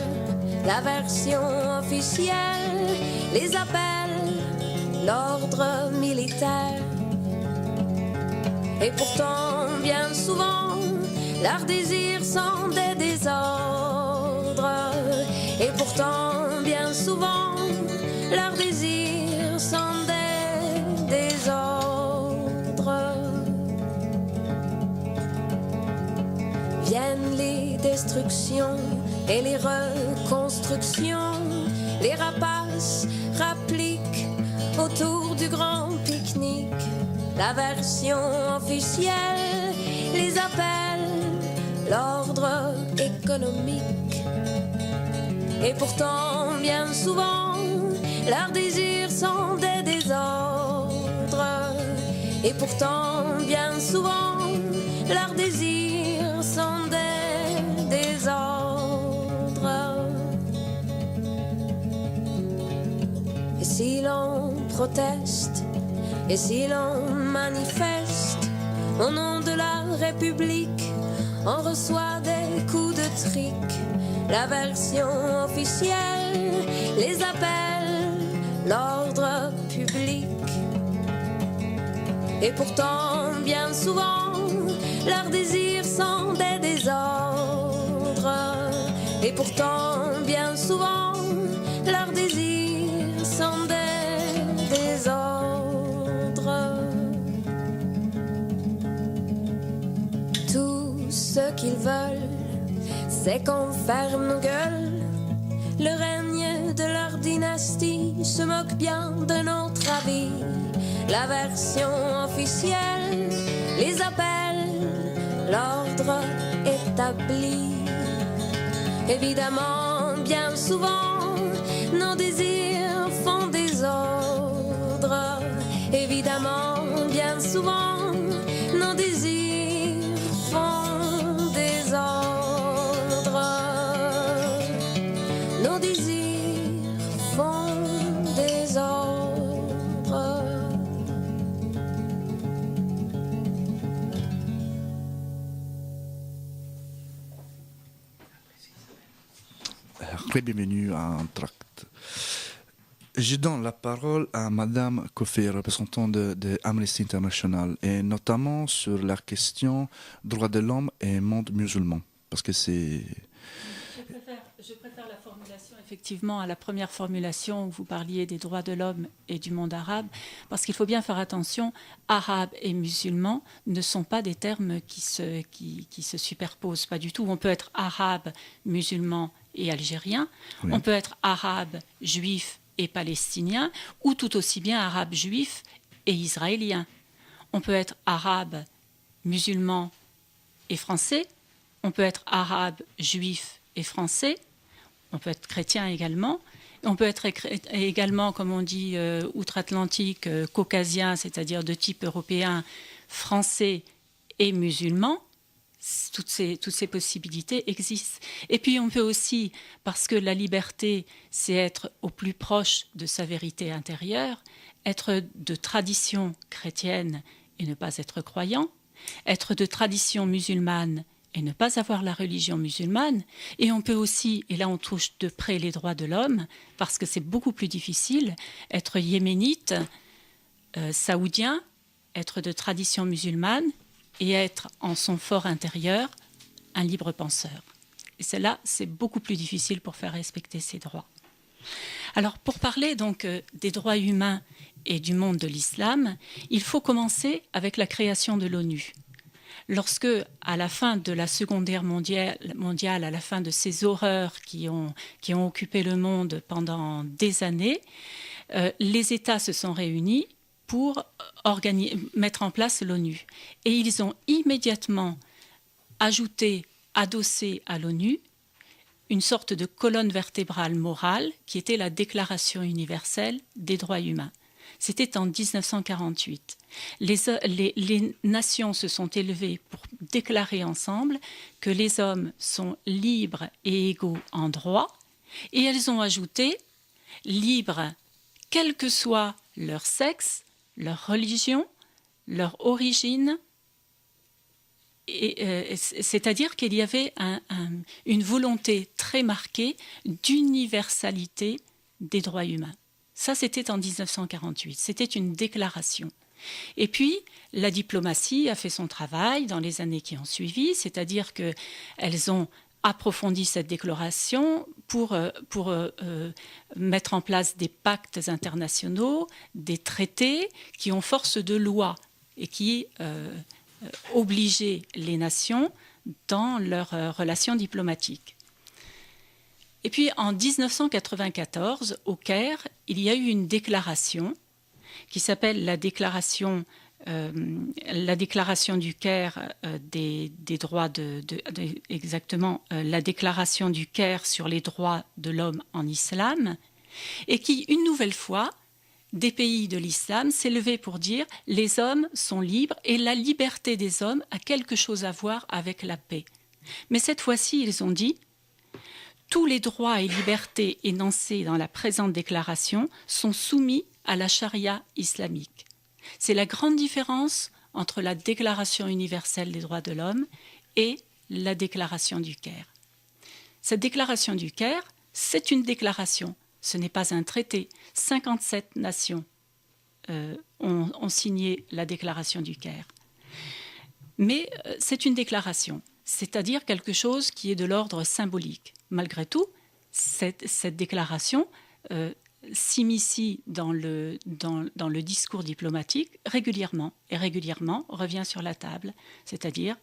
la version officielle les appelle l'ordre militaire. Et pourtant, bien souvent, leurs désirs sont des désordres. Et pourtant, bien souvent, leurs désirs sont des désordres. Viennent les destructions et les reconstructions, les rapaces rappliquent autour du grand pique-nique. La version officielle les appelle l'ordre économique. Et pourtant, bien souvent, leurs désirs sont des désordres. Et pourtant, bien souvent, leurs désirs sont des désordres. Et si l'on proteste, et si l'on manifeste, au nom de la République, on reçoit des coups de trique. La version officielle les appelle l'ordre public. Et pourtant, bien souvent, leurs désirs sont des désordres. Et pourtant, bien souvent, leurs désirs sont des désordres. Tout ce qu'ils veulent, c'est qu'on ferme nos gueules. Le règne de leur dynastie se moque bien de notre avis. La version officielle les appelle l'ordre établi. Évidemment, bien souvent, nos désirs font désordre. Évidemment, bien souvent, nos désirs font désordre. Nos désirs font désordre. Bienvenue à Entracte. Je donne la parole à Madame Coffey, représentante de Amnesty International, et notamment sur la question droits de l'homme et monde musulman, parce que c'est... Je préfère la formulation effectivement à la première formulation où vous parliez des droits de l'homme et du monde arabe, parce qu'il faut bien faire attention, arabe et musulman ne sont pas des termes qui se superposent, pas du tout. On peut être arabe, musulman et algérien, oui. On peut être arabe, juif et palestinien, ou tout aussi bien arabe, juif et israélien. On peut être arabe, musulman et français, on peut être arabe, juif et français, on peut être chrétien également, on peut être également, comme on dit, outre-Atlantique, caucasien, c'est-à-dire de type européen, français et musulman. Toutes ces possibilités existent. Et puis on peut aussi, parce que la liberté, c'est être au plus proche de sa vérité intérieure, être de tradition chrétienne et ne pas être croyant, être de tradition musulmane et ne pas avoir la religion musulmane. Et on peut aussi, et là on touche de près les droits de l'homme, parce que c'est beaucoup plus difficile, être yéménite, saoudien, être de tradition musulmane, et être en son fort intérieur un libre penseur. Et cela, c'est beaucoup plus difficile pour faire respecter ces droits. Alors, pour parler donc des droits humains et du monde de l'islam, il faut commencer avec la création de l'ONU. Lorsque, à la fin de la Seconde Guerre mondiale, à la fin de ces horreurs qui ont occupé le monde pendant des années, les États se sont réunis pour mettre en place l'ONU. Et ils ont immédiatement adossé à l'ONU une sorte de colonne vertébrale morale qui était la Déclaration universelle des droits humains. C'était en 1948. Les nations se sont élevées pour déclarer ensemble que les hommes sont libres et égaux en droit, et elles ont ajouté libres quel que soit leur sexe, leur religion, leur origine, c'est-à-dire qu'il y avait une volonté très marquée d'universalité des droits humains. Ça, c'était en 1948, c'était une déclaration. Et puis, la diplomatie a fait son travail dans les années qui ont suivi, c'est-à-dire qu'elles ont approfondi cette déclaration pour mettre en place des pactes internationaux, des traités qui ont force de loi et qui obligeaient les nations dans leurs relations diplomatiques. Et puis en 1994, au Caire, il y a eu une déclaration qui s'appelle la déclaration du Caire des droits exactement la déclaration du Caire sur les droits de l'homme en islam, et qui, une nouvelle fois, des pays de l'islam s'est levé pour dire les hommes sont libres et la liberté des hommes a quelque chose à voir avec la paix. Mais cette fois-ci, ils ont dit tous les droits et libertés énoncés dans la présente déclaration sont soumis à la charia islamique. C'est la grande différence entre la Déclaration universelle des droits de l'homme et la Déclaration du Caire. Cette Déclaration du Caire, c'est une déclaration, ce n'est pas un traité. 57 nations ont signé la Déclaration du Caire. Mais c'est une déclaration, c'est-à-dire quelque chose qui est de l'ordre symbolique. Malgré tout, cette déclaration s'immisce dans le discours diplomatique régulièrement, et régulièrement revient sur la table, c'est-à-dire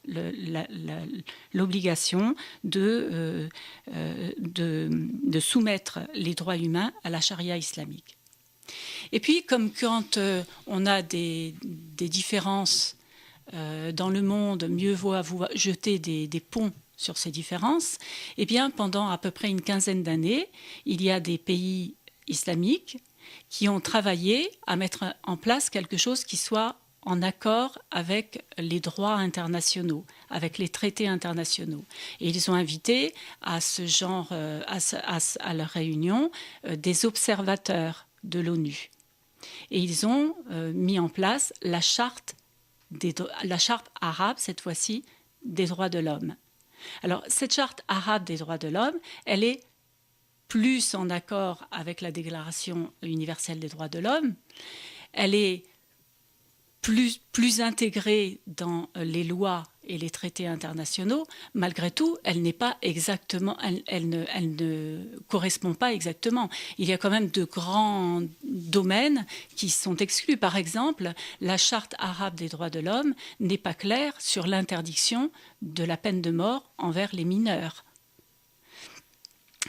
l'obligation de soumettre les droits humains à la charia islamique. Et puis, comme quand on a des différences dans le monde, mieux vaut jeter des ponts sur ces différences, eh bien, pendant à peu près une quinzaine d'années, il y a des pays islamiques qui ont travaillé à mettre en place quelque chose qui soit en accord avec les droits internationaux, avec les traités internationaux. Et ils ont invité à ce genre, à leur réunion, des observateurs de l'ONU. Et ils ont mis en place la charte arabe, cette fois-ci, des droits de l'homme. Alors, cette charte arabe des droits de l'homme, elle est plus en accord avec la Déclaration universelle des droits de l'homme, elle est plus intégrée dans les lois et les traités internationaux. Malgré tout, elle n'est pas exactement, elle ne correspond pas exactement. Il y a quand même de grands domaines qui sont exclus. Par exemple, la charte arabe des droits de l'homme n'est pas claire sur l'interdiction de la peine de mort envers les mineurs.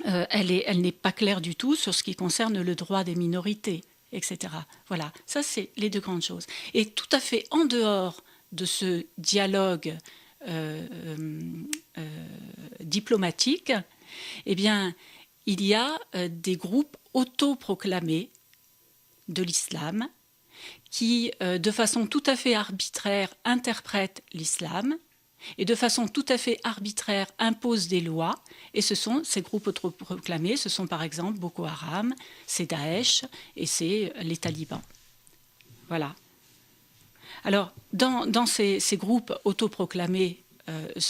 Elle n'est pas claire du tout sur ce qui concerne le droit des minorités, etc. Voilà, ça c'est les deux grandes choses. Et tout à fait en dehors de ce dialogue diplomatique, eh bien, il y a des groupes autoproclamés de l'islam qui, de façon tout à fait arbitraire, interprètent l'islam et de façon tout à fait arbitraire imposent des lois. Et ces groupes autoproclamés, ce sont par exemple Boko Haram, c'est Daesh et c'est les talibans. Voilà. Alors, dans ces groupes autoproclamés,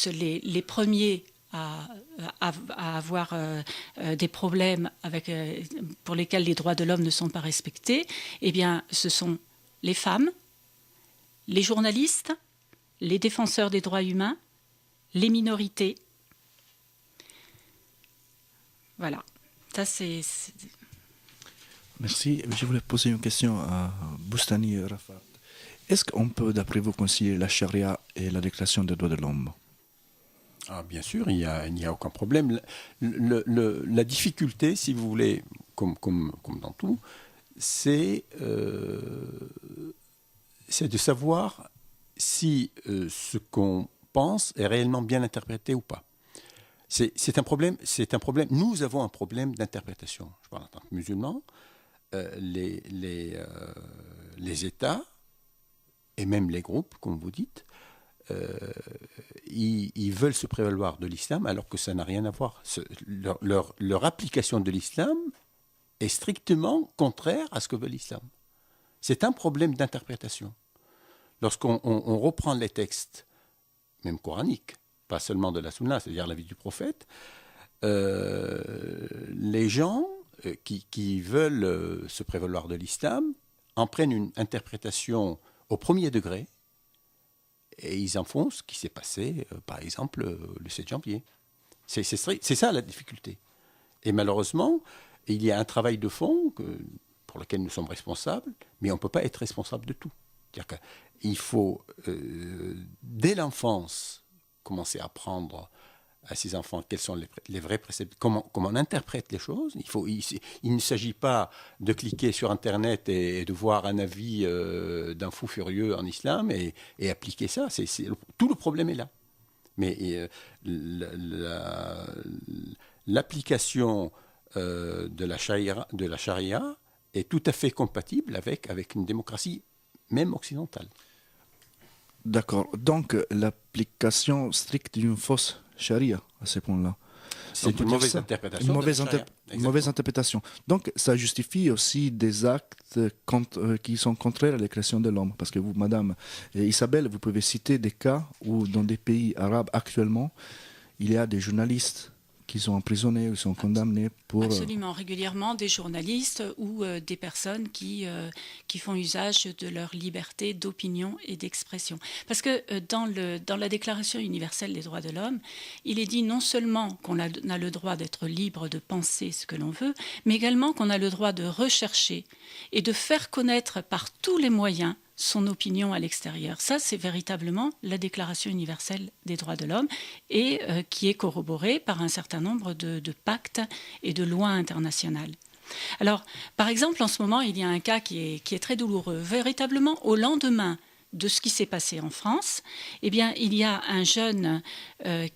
les premiers à avoir des problèmes pour lesquels les droits de l'homme ne sont pas respectés, eh bien, ce sont les femmes, les journalistes, les défenseurs des droits humains, les minorités. Voilà. Ça, c'est... Merci. Je voulais poser une question à Boustany Rafat. Est-ce qu'on peut, d'après vous, concilier la charia et la déclaration des droits de l'homme ? Ah, bien sûr, il n'y a aucun problème. La difficulté, si vous voulez, comme dans tout, c'est de savoir si ce qu'on pense est réellement bien interprété ou pas. C'est un problème. Nous avons un problème d'interprétation. Je parle en tant que musulman. Les États et même les groupes, comme vous dites, ils veulent se prévaloir de l'islam alors que ça n'a rien à voir. Leur application de l'islam est strictement contraire à ce que veut l'islam. C'est un problème d'interprétation. Lorsqu'on reprend les textes, même coraniques, pas seulement de la sunna, c'est-à-dire la vie du prophète, les gens qui veulent se prévaloir de l'islam en prennent une interprétation au premier degré et ils en font ce qui s'est passé, par exemple, le 7 janvier. C'est ça la difficulté. Et malheureusement, il y a un travail de fond pour lequel nous sommes responsables, mais on ne peut pas être responsable de tout. C'est-à-dire qu'il faut, dès l'enfance, commencer à apprendre à ses enfants quels sont les vrais préceptes, comment on interprète les choses. Il ne s'agit pas de cliquer sur Internet et de voir un avis d'un fou furieux en islam et appliquer ça. Tout le problème est là. Mais l'application de la charia est tout à fait compatible avec une démocratie, même occidentale. D'accord. Donc, l'application stricte d'une fausse charia, à ce point-là. C'est On peut une dire mauvaise ça. interprétation. Une de mauvaise, la charia. une mauvaise interprétation. Donc, ça justifie aussi des actes qui sont contraires à la création de l'homme. Parce que vous, Madame Isabelle, vous pouvez citer des cas où, dans des pays arabes actuellement, il y a des journalistes qui sont emprisonnés ou sont condamnés pour... Absolument, régulièrement des journalistes ou des personnes qui font usage de leur liberté d'opinion et d'expression. Parce que dans la Déclaration universelle des droits de l'homme, il est dit non seulement qu'on a le droit d'être libre de penser ce que l'on veut, mais également qu'on a le droit de rechercher et de faire connaître par tous les moyens son opinion à l'extérieur. Ça, c'est véritablement la Déclaration universelle des droits de l'homme et qui est corroborée par un certain nombre de pactes et de lois internationales. Alors, par exemple, en ce moment, il y a un cas qui est très douloureux. Véritablement, au lendemain de ce qui s'est passé en France, eh bien, il y a un jeune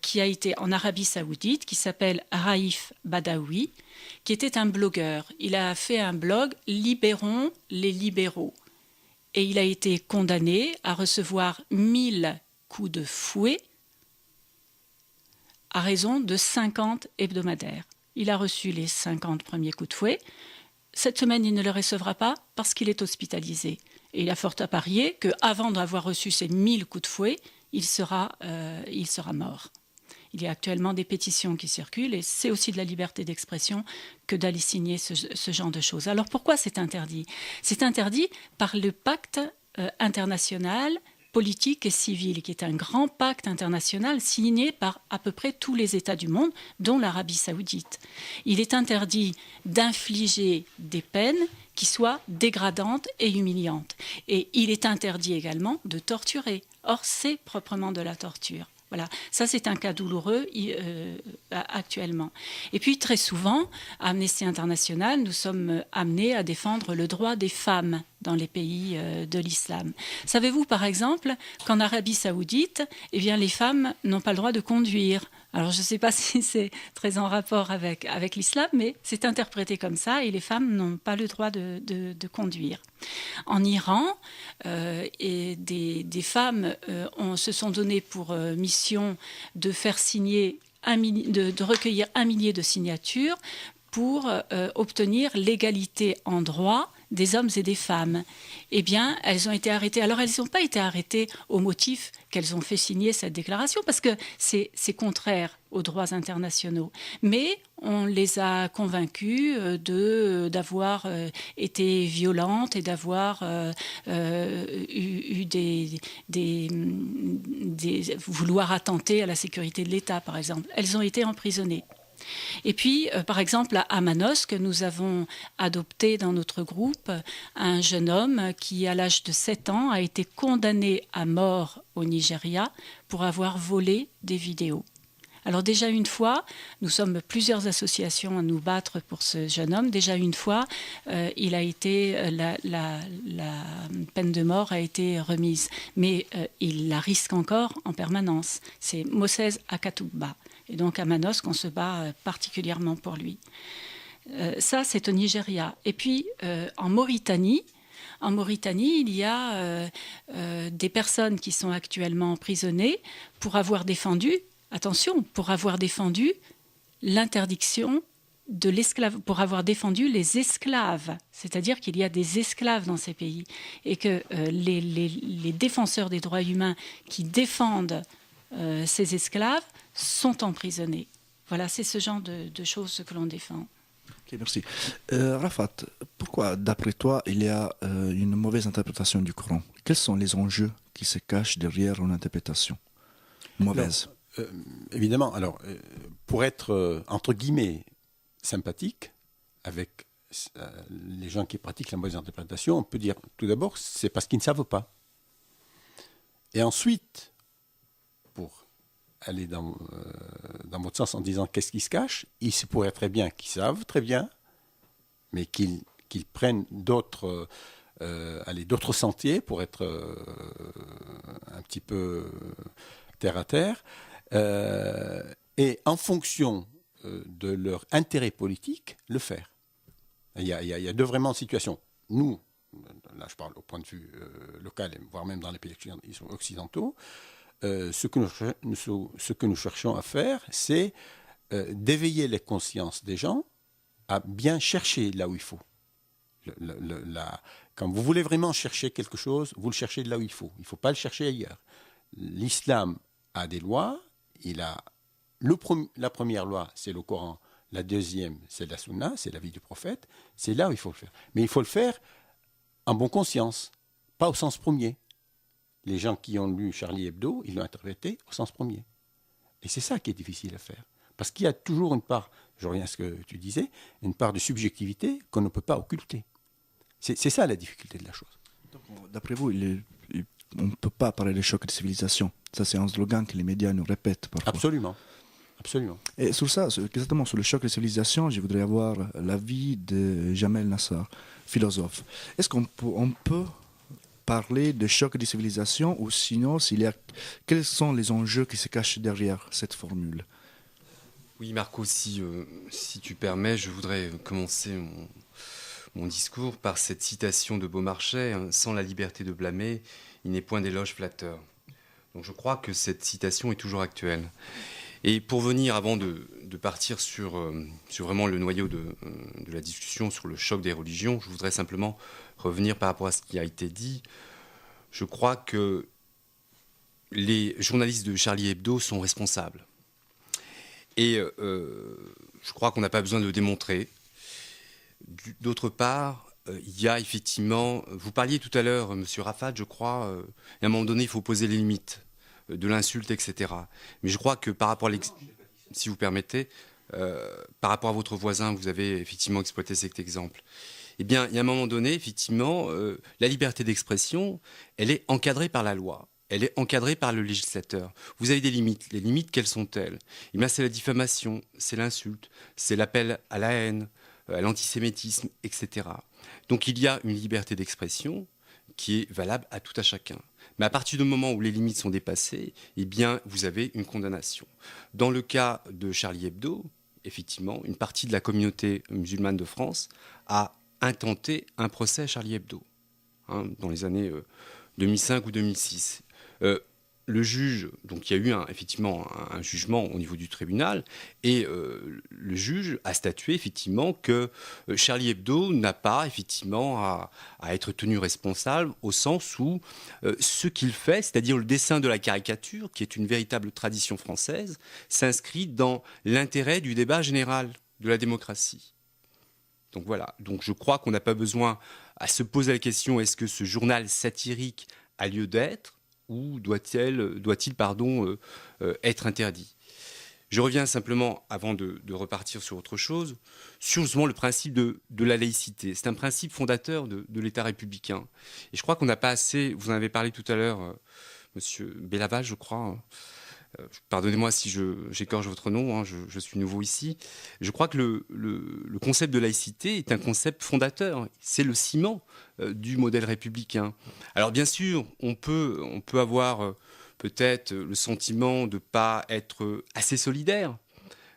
qui a été en Arabie Saoudite, qui s'appelle Raif Badawi, qui était un blogueur. Il a fait un blog « Libérons les libéraux ». Et il a été condamné à recevoir 1000 coups de fouet à raison de 50 hebdomadaires. Il a reçu les 50 premiers coups de fouet. Cette semaine, il ne le recevra pas parce qu'il est hospitalisé. Et il a fort à parier qu'avant d'avoir reçu ces 1000 coups de fouet, il sera mort. Il y a actuellement des pétitions qui circulent et c'est aussi de la liberté d'expression que d'aller signer ce genre de choses. Alors pourquoi c'est interdit ? C'est interdit par le pacte international politique et civil, qui est un grand pacte international signé par à peu près tous les États du monde, dont l'Arabie Saoudite. Il est interdit d'infliger des peines qui soient dégradantes et humiliantes. Et il est interdit également de torturer. Or, c'est proprement de la torture. Voilà, ça c'est un cas douloureux actuellement. Et puis très souvent, à Amnesty International, nous sommes amenés à défendre le droit des femmes dans les pays de l'islam. Savez-vous par exemple qu'en Arabie Saoudite, eh bien, les femmes n'ont pas le droit de conduire. Alors je ne sais pas si c'est très en rapport avec l'islam, mais c'est interprété comme ça et les femmes n'ont pas le droit de conduire. En Iran, des femmes se sont données pour mission de faire signer de recueillir 1 millier de signatures pour obtenir l'égalité en droit des hommes et des femmes. Eh bien, elles ont été arrêtées. Alors, elles n'ont pas été arrêtées au motif qu'elles ont fait signer cette déclaration, parce que c'est contraire aux droits internationaux. Mais on les a convaincues d'avoir été violentes et d'avoir vouloir attenter à la sécurité de l'État, par exemple. Elles ont été emprisonnées. Et puis, par exemple, à Manos, que nous avons adopté dans notre groupe, un jeune homme qui, à l'âge de 7 ans, a été condamné à mort au Nigeria pour avoir volé des vidéos. Alors déjà une fois, nous sommes plusieurs associations à nous battre pour ce jeune homme. Déjà une fois, il a été la peine de mort a été remise, mais il la risque encore en permanence. C'est Moses Akatouba. Et donc à Manos qu'on se bat particulièrement pour lui. Ça, c'est au Nigeria. Et puis en Mauritanie, il y a des personnes qui sont actuellement emprisonnées pour avoir défendu, attention, pour avoir défendu l'interdiction de l'esclave, pour avoir défendu les esclaves. C'est-à-dire qu'il y a des esclaves dans ces pays et que les défenseurs des droits humains qui défendent ces esclaves sont emprisonnés. Voilà, c'est ce genre de choses que l'on défend. Ok, merci. Rafat, pourquoi, d'après toi, il y a une mauvaise interprétation du Coran ? Quels sont les enjeux qui se cachent derrière une interprétation mauvaise ? Évidemment, pour être, entre guillemets, sympathique avec les gens qui pratiquent la mauvaise interprétation, on peut dire, tout d'abord, c'est parce qu'ils ne savent pas. Et ensuite, pour aller dans votre sens en disant qu'est-ce qui se cache, il se pourrait très bien qu'ils savent très bien, mais qu'ils prennent d'autres sentiers pour être un petit peu terre à terre, et en fonction de leur intérêt politique, le faire. Il y a deux vraiment situations. Nous, là je parle au point de vue local, voire même dans les pays occidentaux, ce que nous cherchons à faire, c'est d'éveiller les consciences des gens à bien chercher là où il faut. Quand vous voulez vraiment chercher quelque chose, vous le cherchez là où il faut. Il ne faut pas le chercher ailleurs. L'islam a des lois. Il a la première loi, c'est le Coran. La deuxième, c'est la Sunna, c'est la vie du prophète. C'est là où il faut le faire. Mais il faut le faire en bonne conscience, pas au sens premier. Les gens qui ont lu Charlie Hebdo, ils l'ont interprété au sens premier. Et c'est ça qui est difficile à faire. Parce qu'il y a toujours une part, je reviens à ce que tu disais, une part de subjectivité qu'on ne peut pas occulter. C'est ça la difficulté de la chose. D'après vous, on ne peut pas parler de choc de civilisation. Ça, c'est un slogan que les médias nous répètent parfois. Absolument. Absolument. Et sur ça, exactement sur le choc de civilisation, je voudrais avoir l'avis de Jamel Nassar, philosophe. Est-ce qu'on peut parler de choc de civilisation, ou sinon, quels sont les enjeux qui se cachent derrière cette formule? Oui, Marco, si tu permets, je voudrais commencer mon discours par cette citation de Beaumarchais, hein, « Sans la liberté de blâmer, il n'est point d'éloge flatteur ». Donc je crois que cette citation est toujours actuelle. Et pour venir, avant de partir sur vraiment le noyau de la discussion sur le choc des religions, je voudrais simplement revenir par rapport à ce qui a été dit. Je crois que les journalistes de Charlie Hebdo sont responsables. Et je crois qu'on n'a pas besoin de le démontrer. D'autre part, il y a effectivement... Vous parliez tout à l'heure, M. Rafat, je crois, à un moment donné, il faut poser les limites de l'insulte, etc. Mais je crois que par rapport à si vous permettez, par rapport à votre voisin, vous avez effectivement exploité cet exemple. Eh bien, il y a un moment donné, effectivement, la liberté d'expression, elle est encadrée par la loi. Elle est encadrée par le législateur. Vous avez des limites. Les limites, quelles sont-elles? Eh bien, c'est la diffamation, c'est l'insulte, c'est l'appel à la haine, à l'antisémitisme, etc. Donc, il y a une liberté d'expression qui est valable à tout à chacun. Mais à partir du moment où les limites sont dépassées, eh bien, vous avez une condamnation. Dans le cas de Charlie Hebdo, effectivement, une partie de la communauté musulmane de France a intenté un procès à Charlie Hebdo, hein, dans les années 2005 ou 2006. Le juge, donc il y a eu effectivement un jugement au niveau du tribunal, et le juge a statué effectivement que Charlie Hebdo n'a pas effectivement à être tenu responsable, au sens où ce qu'il fait, c'est-à-dire le dessin de la caricature, qui est une véritable tradition française, s'inscrit dans l'intérêt du débat général de la démocratie. Donc voilà, donc je crois qu'on n'a pas besoin à se poser la question, est-ce que ce journal satirique a lieu d'être, ou doit-il être interdit? Je reviens simplement, avant de repartir sur autre chose, sur justement le principe de la laïcité. C'est un principe fondateur de l'État républicain. Et je crois qu'on n'a pas assez, vous en avez parlé tout à l'heure, Monsieur Bellaval, je crois, pardonnez-moi si j'écorche votre nom, hein, je suis nouveau ici. Je crois que le concept de laïcité est un concept fondateur. C'est le ciment du modèle républicain. Alors bien sûr, on peut avoir peut-être le sentiment de ne pas être assez solidaire,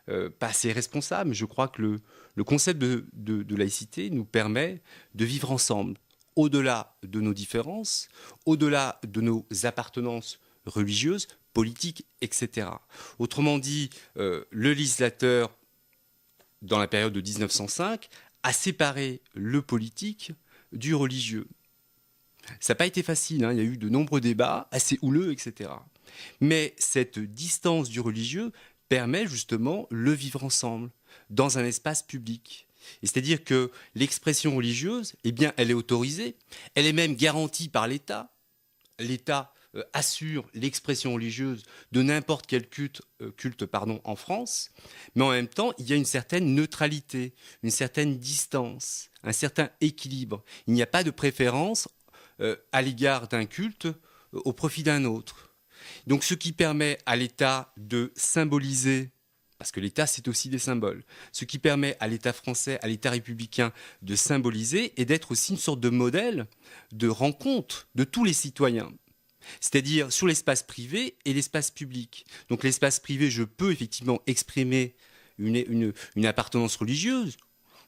pas assez responsable. Je crois que le concept de laïcité nous permet de vivre ensemble, au-delà de nos différences, au-delà de nos appartenances religieuses, politiques, etc. Autrement dit, le législateur, dans la période de 1905, a séparé le politique du religieux. Ça n'a pas été facile, hein, il y a eu de nombreux débats, assez houleux, etc. Mais cette distance du religieux permet justement le vivre ensemble, dans un espace public. Et c'est-à-dire que l'expression religieuse, eh bien, elle est autorisée, elle est même garantie par l'État. L'État assure l'expression religieuse de n'importe quel culte en France, mais en même temps, il y a une certaine neutralité, une certaine distance, un certain équilibre. Il n'y a pas de préférence à l'égard d'un culte au profit d'un autre. Donc ce qui permet à l'État de symboliser, parce que l'État c'est aussi des symboles, ce qui permet à l'État français, à l'État républicain de symboliser et d'être aussi une sorte de modèle de rencontre de tous les citoyens. C'est-à-dire sur l'espace privé et l'espace public. Donc l'espace privé, je peux effectivement exprimer une appartenance religieuse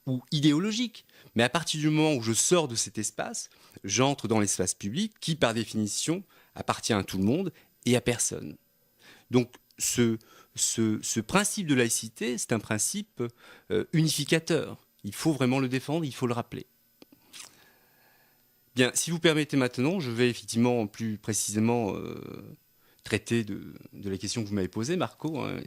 ou idéologique. Mais à partir du moment où je sors de cet espace, j'entre dans l'espace public qui, par définition, appartient à tout le monde et à personne. Donc ce ce principe de laïcité, c'est un principe unificateur. Il faut vraiment le défendre, il faut le rappeler. Bien, si vous permettez maintenant, je vais effectivement plus précisément traiter de la question que vous m'avez posée, Marco. Hein.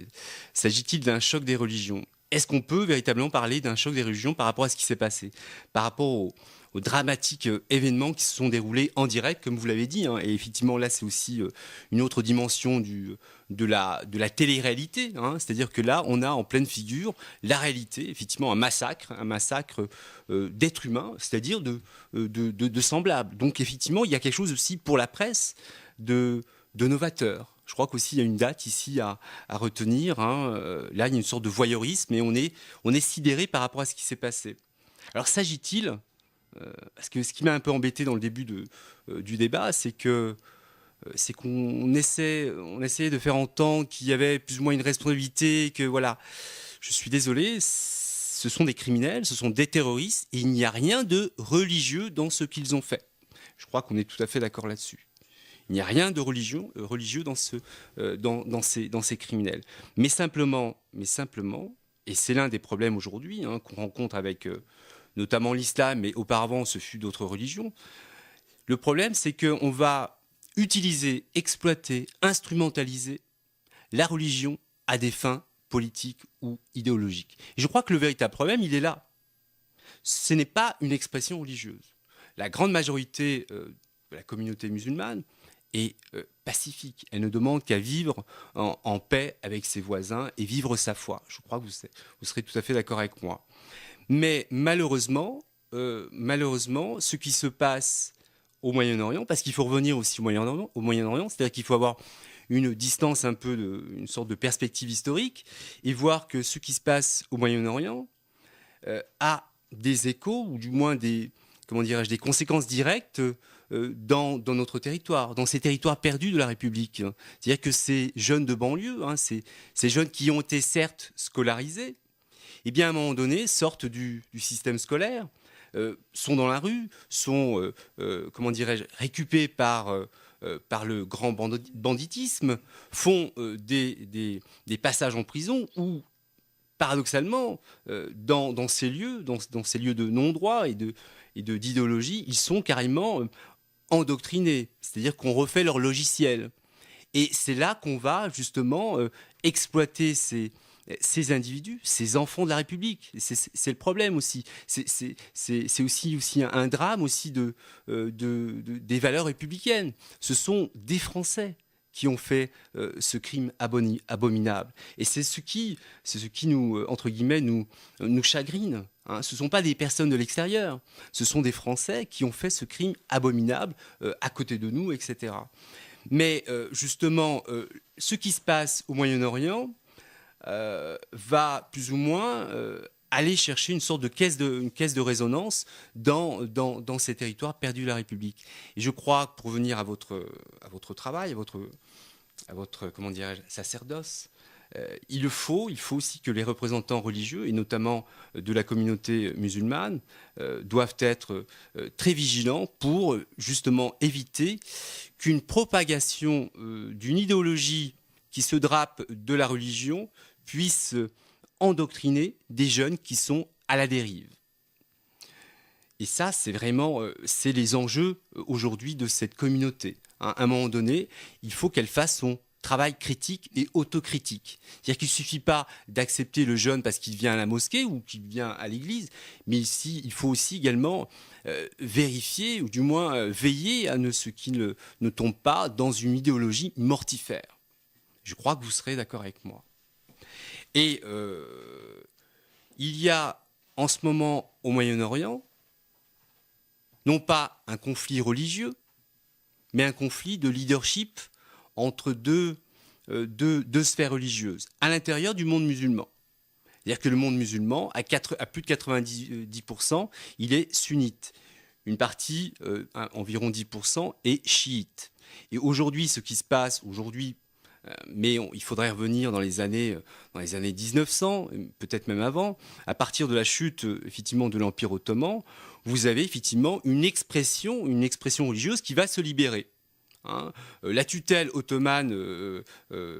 S'agit-il d'un choc des religions ? Est-ce qu'on peut véritablement parler d'un choc des religions par rapport à ce qui s'est passé, par rapport aux dramatiques événements qui se sont déroulés en direct, comme vous l'avez dit, hein. Et effectivement, là, c'est aussi une autre dimension de la télé-réalité, hein. C'est-à-dire que là, on a en pleine figure la réalité, effectivement, un massacre d'êtres humains, c'est-à-dire de semblables. Donc, effectivement, il y a quelque chose aussi pour la presse de novateur. Je crois qu'aussi il y a une date ici à retenir. Hein. Là, il y a une sorte de voyeurisme et on est sidéré par rapport à ce qui s'est passé. Alors, s'agit-il, parce que ce qui m'a un peu embêté dans le début du débat, c'est qu'on essayait de faire entendre qu'il y avait plus ou moins une responsabilité, que voilà, je suis désolé, ce sont des criminels, ce sont des terroristes, et il n'y a rien de religieux dans ce qu'ils ont fait. Je crois qu'on est tout à fait d'accord là-dessus. Il n'y a rien de religieux dans ces criminels. Mais simplement, et c'est l'un des problèmes aujourd'hui hein, qu'on rencontre avec notamment l'islam, mais auparavant ce fut d'autres religions, le problème c'est qu'on va utiliser, exploiter, instrumentaliser la religion à des fins politiques ou idéologiques. Et je crois que le véritable problème, il est là. Ce n'est pas une expression religieuse. La grande majorité de la communauté musulmane est pacifique. Elle ne demande qu'à vivre en paix avec ses voisins et vivre sa foi. Je crois que vous serez tout à fait d'accord avec moi. Mais malheureusement, ce qui se passe au Moyen-Orient, parce qu'il faut revenir aussi au Moyen-Orient, c'est-à-dire qu'il faut avoir une distance un peu, une sorte de perspective historique, et voir que ce qui se passe au Moyen-Orient a des échos, ou du moins des conséquences directes dans notre territoire, dans ces territoires perdus de la République. C'est-à-dire que ces jeunes de banlieue, hein, ces jeunes qui ont été certes scolarisés, eh bien à un moment donné sortent du système scolaire, sont dans la rue, sont récupérés par le grand banditisme, font des passages en prison où, paradoxalement, dans ces lieux de non-droit et d'idéologie, ils sont carrément endoctrinés, c'est-à-dire qu'on refait leur logiciel. Et c'est là qu'on va justement exploiter ces individus, ces enfants de la République. C'est le problème aussi. C'est aussi un drame aussi des valeurs républicaines. Ce sont des Français qui ont fait ce crime abominable. Et c'est ce qui nous, entre guillemets, nous chagrine. Hein. Ce ne sont pas des personnes de l'extérieur. Ce sont des Français qui ont fait ce crime abominable à côté de nous, etc. Mais justement, ce qui se passe au Moyen-Orient va plus ou moins aller chercher une sorte de caisse de résonance dans ces territoires perdus de la République. Et je crois, pour revenir à votre travail, à votre comment dirais-je, sacerdoce, il faut aussi que les représentants religieux, et notamment de la communauté musulmane, doivent être très vigilants pour justement éviter qu'une propagation d'une idéologie qui se drape de la religion puisse endoctriner des jeunes qui sont à la dérive. Et ça, c'est vraiment les enjeux aujourd'hui de cette communauté. Hein. À un moment donné, il faut qu'elle fasse son travail critique et autocritique. C'est-à-dire qu'il ne suffit pas d'accepter le jeune parce qu'il vient à la mosquée ou qu'il vient à l'église, mais ici, il faut aussi également vérifier, ou du moins veiller à ce qu'il ne tombe pas dans une idéologie mortifère. Je crois que vous serez d'accord avec moi. Et il y a en ce moment au Moyen-Orient, non pas un conflit religieux, mais un conflit de leadership entre deux sphères religieuses, à l'intérieur du monde musulman. C'est-à-dire que le monde musulman, à plus de 90%, il est sunnite. Une partie, environ 10%, est chiite. Et aujourd'hui, ce qui se passe, mais il faudrait revenir dans les années 1900, peut-être même avant, à partir de la chute effectivement de l'Empire ottoman, vous avez effectivement une expression religieuse qui va se libérer. La tutelle ottomane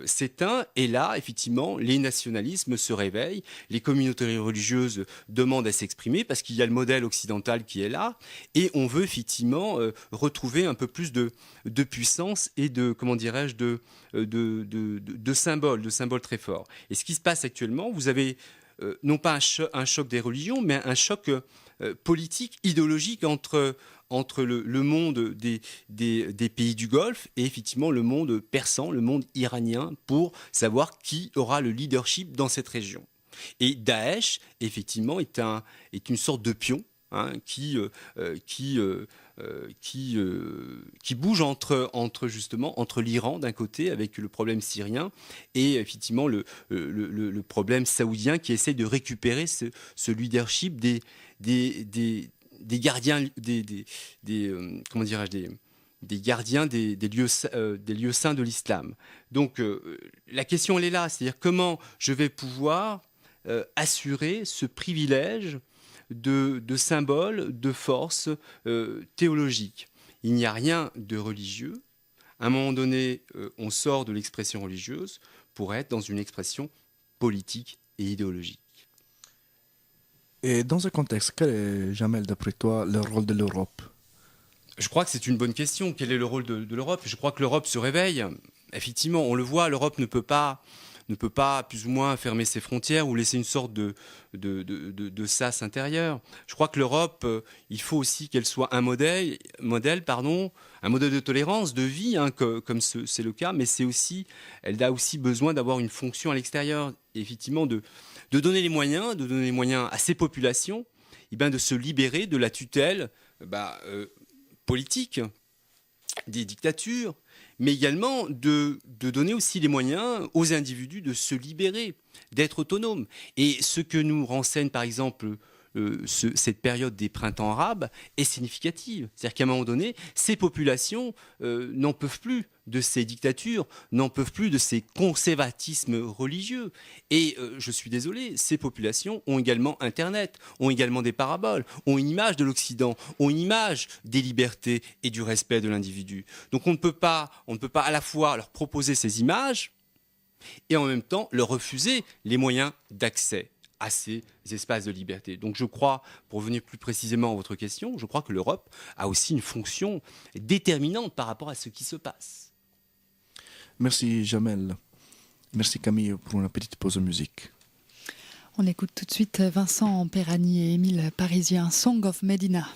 s'éteint et là, effectivement, les nationalismes se réveillent, les communautés religieuses demandent à s'exprimer parce qu'il y a le modèle occidental qui est là et on veut effectivement retrouver un peu plus de puissance et de, comment dirais-je, de symboles très forts. Et ce qui se passe actuellement, vous avez non pas un choc des religions, mais un choc politique, idéologique entre le monde des pays du Golfe et effectivement le monde persan, le monde iranien, pour savoir qui aura le leadership dans cette région. Et Daesh, effectivement, est une sorte de pion qui bouge entre l'Iran d'un côté avec le problème syrien et effectivement le problème saoudien qui essaie de récupérer ce leadership des gardiens comment dirais-je des gardiens des lieux saints de l'islam. Donc la question elle est là, c'est-à-dire comment je vais pouvoir assurer ce privilège de symboles, de forces théologiques. Il n'y a rien de religieux. À un moment donné, on sort de l'expression religieuse pour être dans une expression politique et idéologique. Et dans ce contexte, quel est, Jamel, d'après toi, le rôle de l'Europe ? Je crois que c'est une bonne question. Quel est le rôle de l'Europe ? Je crois que l'Europe se réveille. Effectivement, on le voit, l'Europe ne peut pas plus ou moins fermer ses frontières ou laisser une sorte de sas intérieur. Je crois que l'Europe, il faut aussi qu'elle soit un modèle de tolérance, de vie, comme c'est le cas, mais elle a aussi besoin d'avoir une fonction à l'extérieur, et effectivement de donner les moyens à ces populations de se libérer de la tutelle politique des dictatures, mais également de donner aussi les moyens aux individus de se libérer, d'être autonomes. Et ce que nous renseigne par exemple cette période des printemps arabes est significative. C'est-à-dire qu'à un moment donné, ces populations n'en peuvent plus de ces dictatures, n'en peuvent plus de ces conservatismes religieux. Et je suis désolé, ces populations ont également Internet, ont également des paraboles, ont une image de l'Occident, ont une image des libertés et du respect de l'individu. Donc on ne peut pas à la fois leur proposer ces images et en même temps leur refuser les moyens d'accès à ces espaces de liberté. Donc je crois, pour revenir plus précisément à votre question, je crois que l'Europe a aussi une fonction déterminante par rapport à ce qui se passe. Merci Jamel. Merci Camille pour une petite pause de musique. On écoute tout de suite Vincent Perani et Émile Parisien, Song of Medina.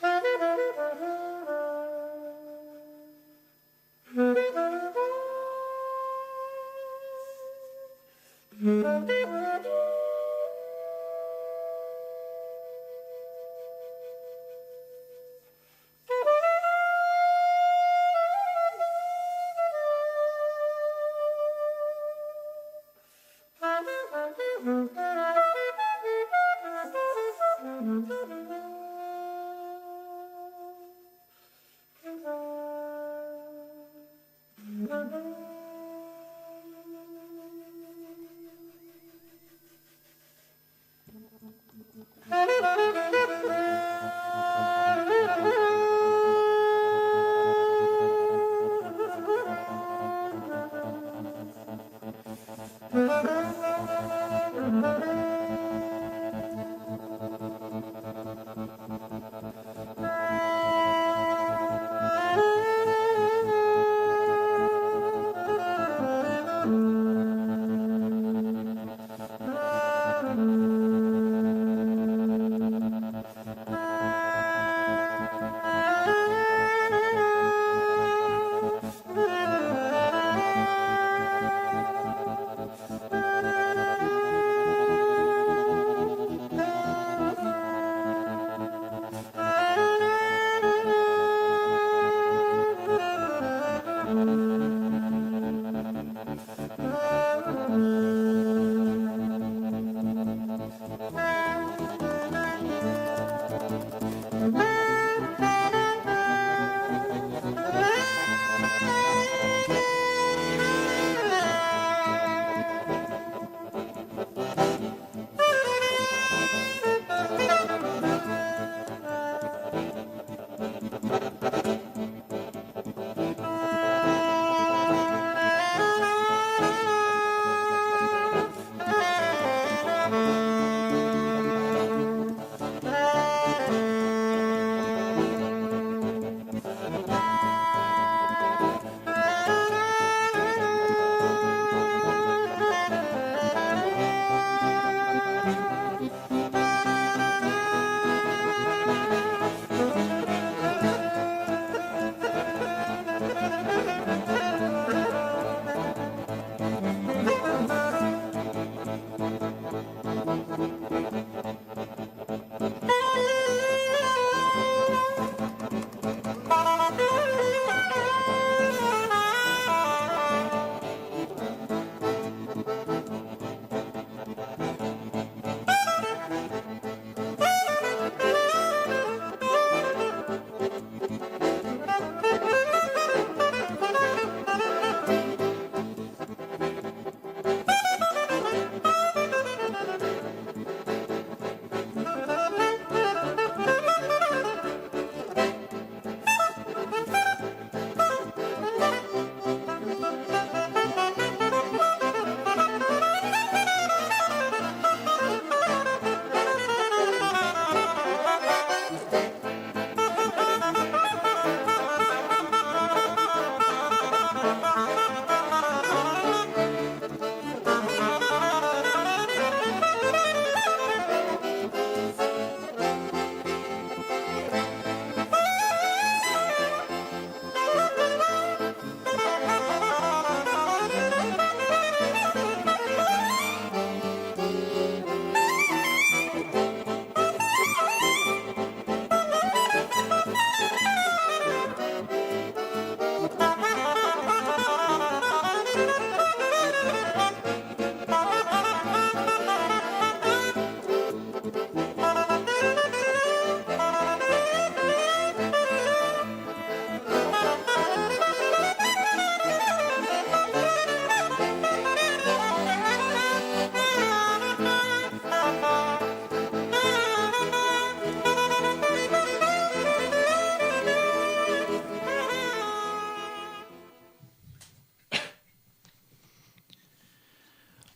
Thank you.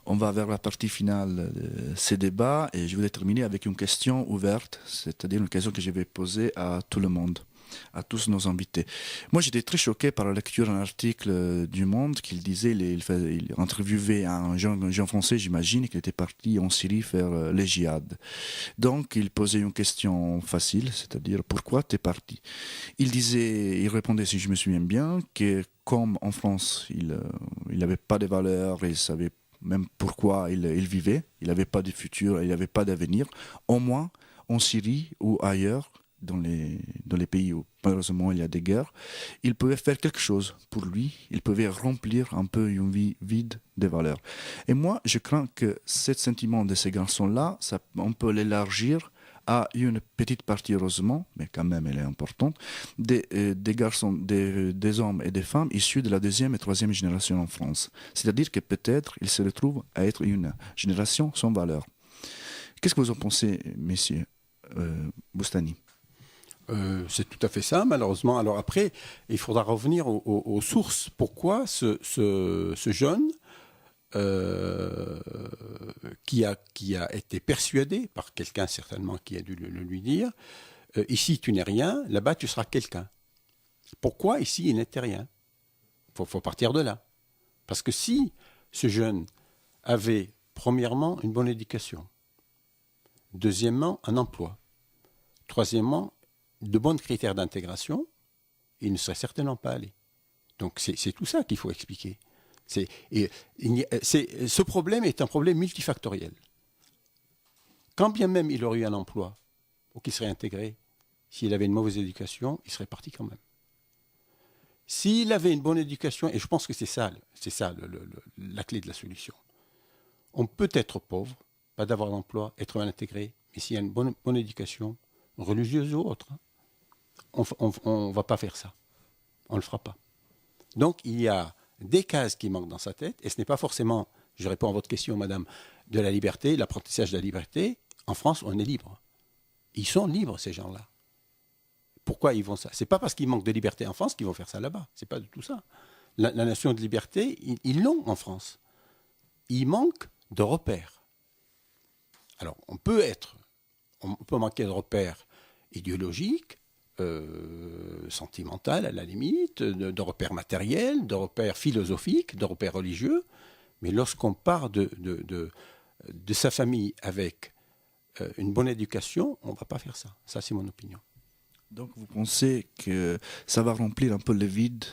On va vers la partie finale de ces débats et je voulais terminer avec une question ouverte, c'est-à-dire une question que je vais poser à tout le monde, à tous nos invités. Moi, j'étais très choqué par la lecture d'un article du Monde qu'il disait, il interviewait un jeune français, j'imagine, qui était parti en Syrie faire les djihad. Donc, il posait une question facile, c'est-à-dire pourquoi tu es parti? Il répondait, si je me souviens bien, que comme en France, il n'avait pas de valeurs, il savait même pourquoi il vivait, il n'avait pas de futur, il n'avait pas d'avenir, au moins en Syrie ou ailleurs, dans les pays où malheureusement il y a des guerres, il pouvait faire quelque chose pour lui, il pouvait remplir un peu une vie vide de valeurs. Et moi, je crains que ce sentiment de ces garçons-là, on peut l'élargir à une petite partie, heureusement, mais quand même elle est importante, des garçons, des hommes et des femmes issus de la deuxième et troisième génération en France. C'est-à-dire que peut-être ils se retrouvent à être une génération sans valeur. Qu'est-ce que vous en pensez, messieurs Boustany? C'est tout à fait ça, malheureusement. Alors après, il faudra revenir aux sources. Pourquoi ce jeune qui a été persuadé par quelqu'un certainement qui a dû le lui dire, ici tu n'es rien, là-bas tu seras quelqu'un. Pourquoi ici il n'était rien? Faut partir de là. Parce que si ce jeune avait premièrement une bonne éducation, deuxièmement un emploi, troisièmement de bons critères d'intégration, il ne serait certainement pas allé. Donc c'est tout ça qu'il faut expliquer. Ce problème est un problème multifactoriel. Quand bien même il aurait eu un emploi ou qu'il serait intégré, s'il avait une mauvaise éducation, il serait parti quand même. S'il avait une bonne éducation, et je pense que c'est ça la clé de la solution. On peut être pauvre, pas d'avoir d'emploi, être mal intégré, mais s'il y a une bonne éducation, religieuse ou autre, on ne va pas faire ça. On ne le fera pas. Donc il y a des cases qui manquent dans sa tête, et ce n'est pas forcément, je réponds à votre question, madame, de la liberté, l'apprentissage de la liberté. En France, on est libre. Ils sont libres, ces gens-là. Pourquoi ils vont ça? C'est pas parce qu'ils manquent de liberté en France qu'ils vont faire ça là-bas. C'est pas du tout ça. La notion de liberté, ils l'ont en France. Il manque de repères. Alors, on peut manquer de repères idéologiques, sentimental à la limite, de repères matériels, de repères philosophiques, de repères religieux, mais lorsqu'on part de sa famille avec une bonne éducation, on ne va pas faire ça. Ça, c'est mon opinion. Donc vous pensez que ça va remplir un peu le vide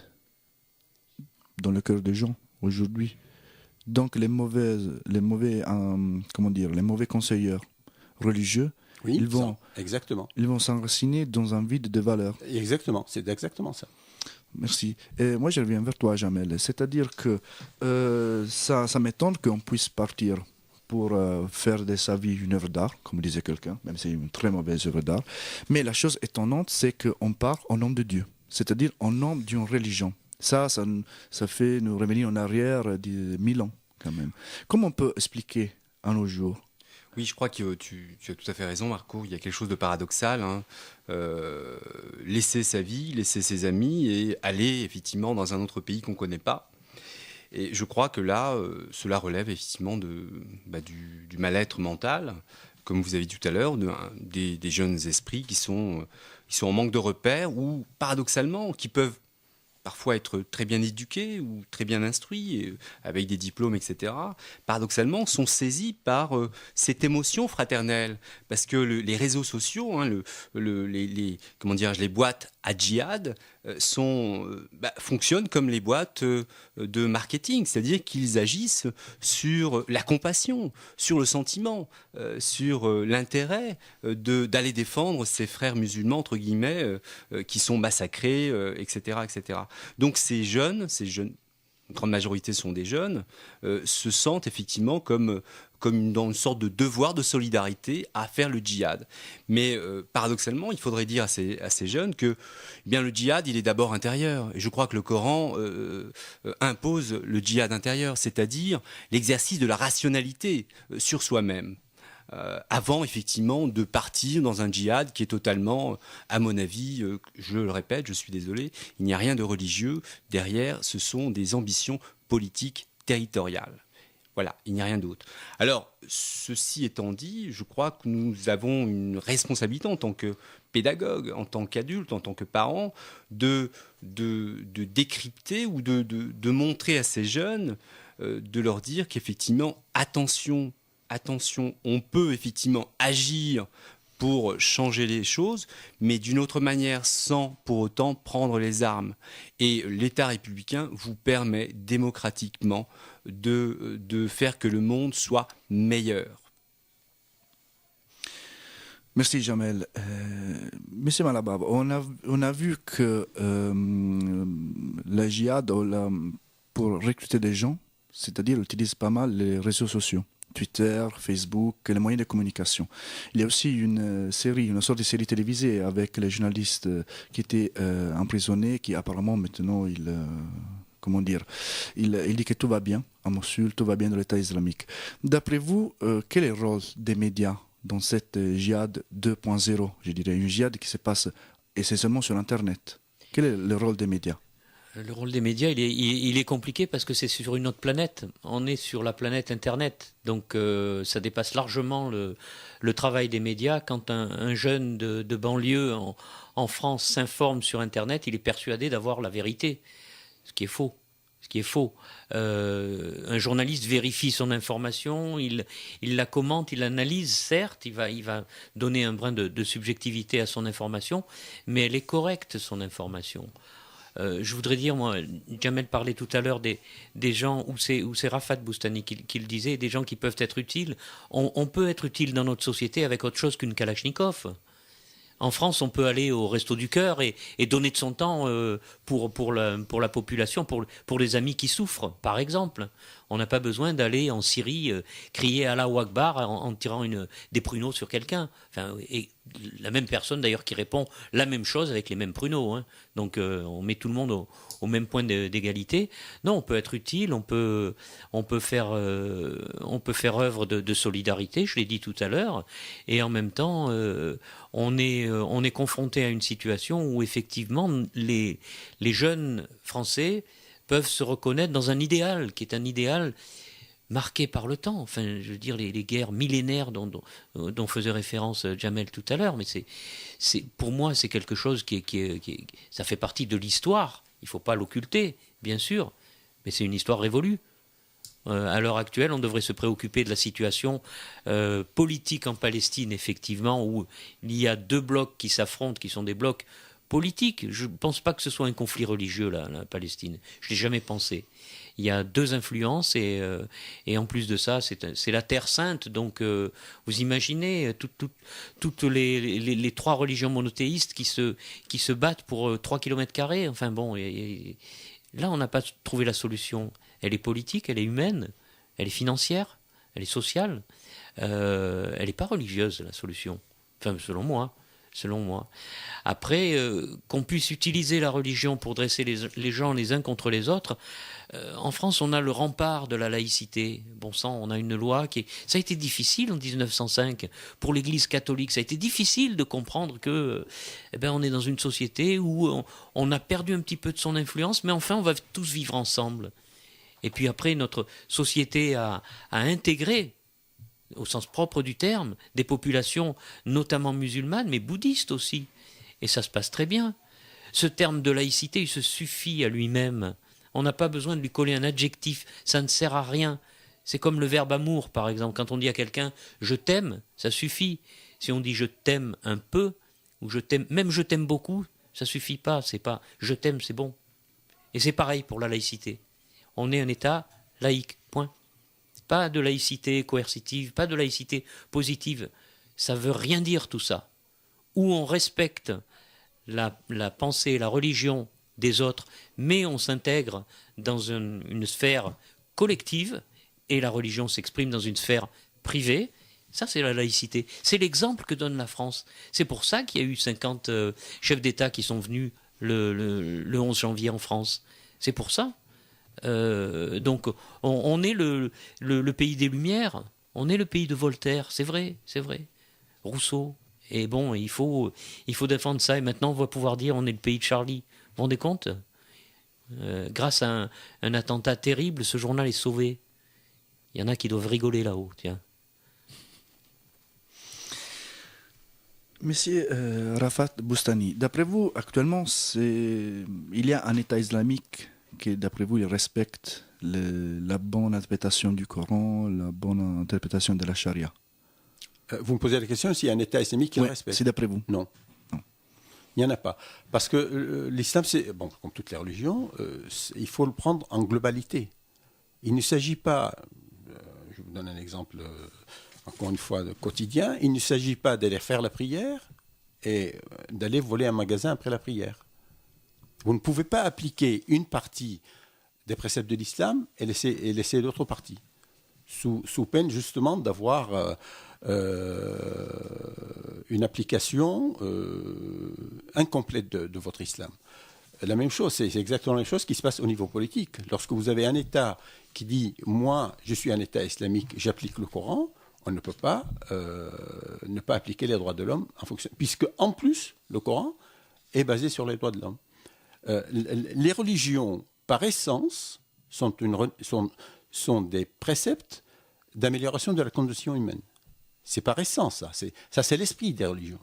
dans le cœur des gens aujourd'hui? Donc les mauvais conseillers religieux Oui, ils vont s'enraciner dans un vide de valeurs. Exactement, c'est exactement ça. Merci. Et moi, je reviens vers toi, Jamel. C'est-à-dire que ça m'étonne qu'on puisse partir pour faire de sa vie une œuvre d'art, comme disait quelqu'un, même si c'est une très mauvaise œuvre d'art. Mais la chose étonnante, c'est qu'on part au nom de Dieu, c'est-à-dire au nom d'une religion. Ça fait nous revenir en arrière de 1000 ans, quand même. Comment on peut expliquer à nos jours? Oui, je crois que tu as tout à fait raison, Marco. Il y a quelque chose de paradoxal. Laisser sa vie, laisser ses amis et aller effectivement dans un autre pays qu'on ne connaît pas. Et je crois que là, cela relève effectivement du mal-être mental, comme vous avez dit tout à l'heure, des jeunes esprits qui sont en manque de repères ou, paradoxalement, qui peuvent parfois être très bien éduqués ou très bien instruits, avec des diplômes, etc., paradoxalement, sont saisis par cette émotion fraternelle. Parce que les réseaux sociaux, les boîtes à djihad, fonctionnent comme les boîtes de marketing, c'est-à-dire qu'ils agissent sur la compassion, sur le sentiment, sur l'intérêt d'aller défendre ces frères musulmans, entre guillemets, qui sont massacrés, etc., etc. Donc ces jeunes, une grande majorité sont des jeunes, se sentent effectivement comme dans une sorte de devoir de solidarité à faire le djihad. Mais paradoxalement, il faudrait dire à ces jeunes que le djihad, il est d'abord intérieur. Et je crois que le Coran impose le djihad intérieur, c'est-à-dire l'exercice de la rationalité sur soi-même. Avant effectivement de partir dans un djihad qui est totalement, à mon avis, je le répète, je suis désolé, il n'y a rien de religieux. Derrière, ce sont des ambitions politiques territoriales. Voilà, il n'y a rien d'autre. Alors, ceci étant dit, je crois que nous avons une responsabilité en tant que pédagogue, en tant qu'adulte, en tant que parent, de décrypter ou de montrer à ces jeunes, de leur dire qu'effectivement, attention, on peut effectivement agir pour changer les choses, mais d'une autre manière, sans pour autant prendre les armes. Et l'État républicain vous permet démocratiquement de faire que le monde soit meilleur. Merci Jamel. Monsieur Malabab, on a vu que la djihad, pour recruter des gens, c'est-à-dire utilise pas mal les réseaux sociaux. Twitter, Facebook, les moyens de communication. Il y a aussi une sorte de série télévisée avec les journalistes qui étaient emprisonnés, qui apparemment maintenant il dit que tout va bien à Mossoul, tout va bien dans l'État islamique. D'après vous, quel est le rôle des médias dans cette djihad 2.0, je dirais, une djihad qui se passe essentiellement sur Internet? Quel est le rôle des médias? Le rôle des médias, il est compliqué parce que c'est sur une autre planète. On est sur la planète Internet. Donc ça dépasse largement le travail des médias. Quand un jeune de banlieue en France s'informe sur Internet, il est persuadé d'avoir la vérité, ce qui est faux. Un journaliste vérifie son information, il la commente, il l'analyse, certes, il va donner un brin de subjectivité à son information, mais elle est correcte, son information. Je voudrais dire, moi, Jamel parlait tout à l'heure des gens, ou c'est Rafat Boustani qui le disait, des gens qui peuvent être utiles. On peut être utile dans notre société avec autre chose qu'une Kalachnikov. En France, on peut aller au Resto du Cœur et donner de son temps pour la population, pour les amis qui souffrent, par exemple. On n'a pas besoin d'aller en Syrie crier Allahu Akbar en tirant des pruneaux sur quelqu'un. Enfin, et la même personne d'ailleurs qui répond la même chose avec les mêmes pruneaux. Hein. Donc on met tout le monde au même point d'égalité. Non, on peut être utile, on peut faire œuvre de solidarité, je l'ai dit tout à l'heure, et en même temps on est confronté à une situation où effectivement les jeunes Français peuvent se reconnaître dans un idéal qui est un idéal marqué par le temps. Enfin, je veux dire, les guerres millénaires dont faisait référence Jamel tout à l'heure, mais pour moi, c'est quelque chose qui ça fait partie de l'histoire. Il ne faut pas l'occulter, bien sûr, mais c'est une histoire révolue. À l'heure actuelle, on devrait se préoccuper de la situation politique en Palestine, effectivement, où il y a deux blocs qui s'affrontent, qui sont des blocs politique. Je ne pense pas que ce soit un conflit religieux, là, la Palestine. Je ne l'ai jamais pensé. Il y a deux influences et en plus de ça, c'est la Terre Sainte. Donc, vous imaginez toutes les trois religions monothéistes qui se battent pour 3 km². Enfin bon, là, on n'a pas trouvé la solution. Elle est politique, elle est humaine, elle est financière, elle est sociale. Elle n'est pas religieuse, la solution. Enfin, selon moi. Après, qu'on puisse utiliser la religion pour dresser les gens les uns contre les autres, en France, on a le rempart de la laïcité. Bon sang, on a une loi Ça a été difficile en 1905 pour l'Église catholique. Ça a été difficile de comprendre que, on est dans une société où on a perdu un petit peu de son influence, mais enfin, on va tous vivre ensemble. Et puis après, notre société a intégré, au sens propre du terme, des populations notamment musulmanes, mais bouddhistes aussi. Et ça se passe très bien. Ce terme de laïcité, il se suffit à lui-même. On n'a pas besoin de lui coller un adjectif, ça ne sert à rien. C'est comme le verbe amour, par exemple. Quand on dit à quelqu'un « je t'aime », ça suffit. Si on dit « je t'aime un peu », ou même « je t'aime beaucoup », ça suffit pas. C'est pas « je t'aime », c'est bon. Et c'est pareil pour la laïcité. On est un État laïque, point. Pas de laïcité coercitive, pas de laïcité positive. Ça veut rien dire tout ça. Où on respecte la pensée, la religion des autres, mais on s'intègre dans une sphère collective et la religion s'exprime dans une sphère privée. Ça, c'est la laïcité. C'est l'exemple que donne la France. C'est pour ça qu'il y a eu 50 chefs d'État qui sont venus le 11 janvier en France. C'est pour ça. Donc on est le pays des Lumières, on est le pays de Voltaire, c'est vrai, Rousseau, et bon, il faut défendre ça, et maintenant on va pouvoir dire on est le pays de Charlie. Vous vous rendez compte ? Grâce à un attentat terrible, ce journal est sauvé. Il y en a qui doivent rigoler là-haut, tiens. Monsieur Rafat Boustani, d'après vous, actuellement, il y a un État islamique qui, d'après vous, il respecte la bonne interprétation du Coran, la bonne interprétation de la charia. Vous me posez la question s'il y a un État islamique qui le respecte. C'est d'après vous. Non. Il n'y en a pas. Parce que l'islam, c'est, bon, comme toutes les religions, il faut le prendre en globalité. Il ne s'agit pas, je vous donne un exemple, encore une fois, quotidien, il ne s'agit pas d'aller faire la prière et d'aller voler un magasin après la prière. Vous ne pouvez pas appliquer une partie des préceptes de l'islam et laisser l'autre partie, sous peine justement d'avoir une application incomplète de votre islam. La même chose, c'est exactement la même chose qui se passe au niveau politique. Lorsque vous avez un État qui dit « moi, je suis un État islamique, j'applique le Coran », on ne peut pas ne pas appliquer les droits de l'homme en fonction, puisque en plus, le Coran est basé sur les droits de l'homme. Les religions, par essence, sont des préceptes d'amélioration de la condition humaine. C'est par essence, ça. C'est l'esprit des religions.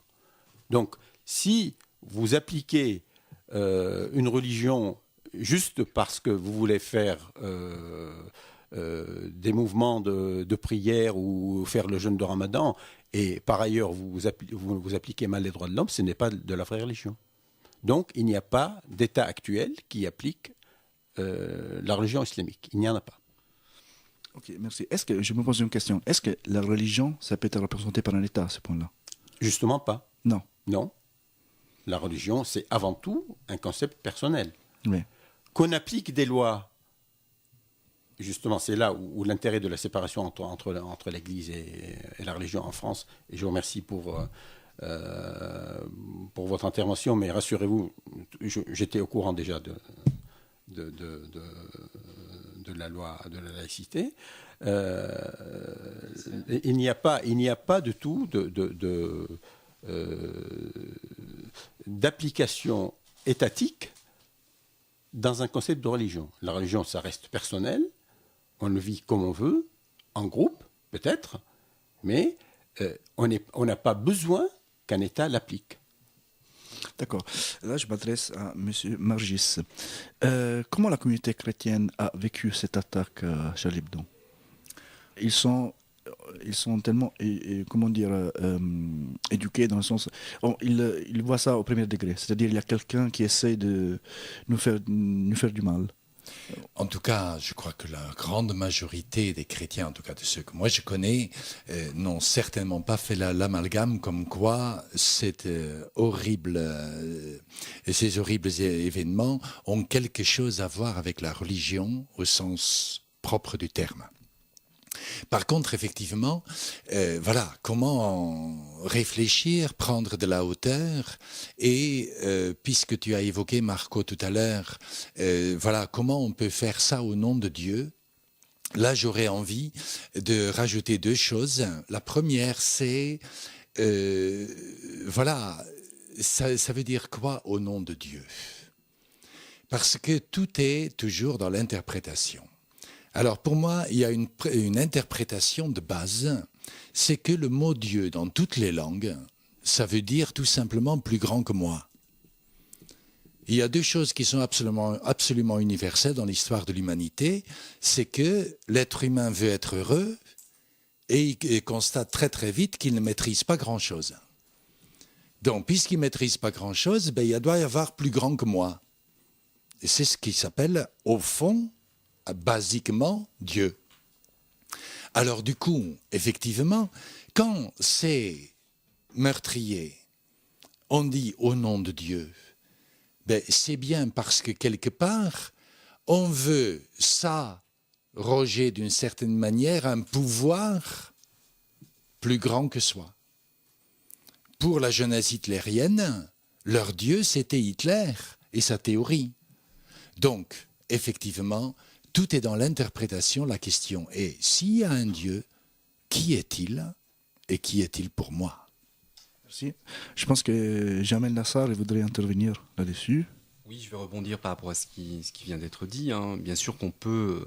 Donc, si vous appliquez une religion juste parce que vous voulez faire des mouvements de prière ou faire le jeûne de Ramadan, et par ailleurs vous appliquez mal les droits de l'homme, ce n'est pas de la vraie religion. Donc, il n'y a pas d'État actuel qui applique la religion islamique. Il n'y en a pas. Ok, merci. Est-ce que, je me pose une question, est-ce que la religion, ça peut être représenté par un État à ce point-là ? Justement pas. Non. Non. La religion, c'est avant tout un concept personnel. Oui. Qu'on applique des lois, justement, c'est là où l'intérêt de la séparation entre l'Église et la religion en France, et je vous remercie pour votre intervention, mais rassurez-vous, j'étais au courant déjà de la loi de la laïcité. Il n'y a pas du tout d'application étatique dans un concept de religion. La religion, ça reste personnel, on le vit comme on veut, en groupe peut-être, mais on n'a pas besoin qu'un État l'applique. D'accord. Là, je m'adresse à M. Margis. Comment la communauté chrétienne a vécu cette attaque à Charlie Hebdo ? Ils sont sont tellement, comment dire, éduqués dans le sens, ils voient ça au premier degré. C'est-à-dire il y a quelqu'un qui essaie de nous faire du mal. En tout cas, je crois que la grande majorité des chrétiens, en tout cas de ceux que moi je connais, n'ont certainement pas fait l'amalgame comme quoi ces horribles événements ont quelque chose à voir avec la religion au sens propre du terme. Par contre, effectivement, voilà, comment réfléchir, prendre de la hauteur et, puisque tu as évoqué, Marco, tout à l'heure, voilà, comment on peut faire ça au nom de Dieu. Là, j'aurais envie de rajouter 2 choses. La première, c'est, voilà, ça veut dire quoi au nom de Dieu? Parce que tout est toujours dans l'interprétation. Alors pour moi, il y a une interprétation de base, c'est que le mot Dieu dans toutes les langues, ça veut dire tout simplement plus grand que moi. Il y a 2 choses qui sont absolument universelles dans l'histoire de l'humanité, c'est que l'être humain veut être heureux et il constate très très vite qu'il ne maîtrise pas grand-chose. Donc puisqu'il ne maîtrise pas grand-chose, ben, il doit y avoir plus grand que moi. Et c'est ce qui s'appelle, au fond, basiquement Dieu. Alors du coup, effectivement, quand c'est meurtrier, on dit au nom de Dieu, ben, c'est bien parce que quelque part, on veut s'arroger d'une certaine manière un pouvoir plus grand que soi. Pour la jeunesse hitlérienne, leur Dieu c'était Hitler et sa théorie. Donc, effectivement, tout est dans l'interprétation. La question est, s'il y a un Dieu, qui est-il et qui est-il pour moi? Merci. Je pense que Jamel Nassar voudrait intervenir là-dessus. Oui, je vais rebondir par rapport à ce qui vient d'être dit. Bien sûr qu'on peut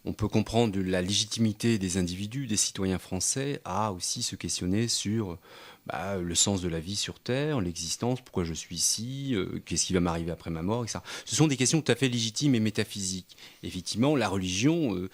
comprendre la légitimité des individus, des citoyens français, à aussi se questionner sur le sens de la vie sur Terre, l'existence, pourquoi je suis ici, qu'est-ce qui va m'arriver après ma mort, etc. Ce sont des questions tout à fait légitimes et métaphysiques. Effectivement, la religion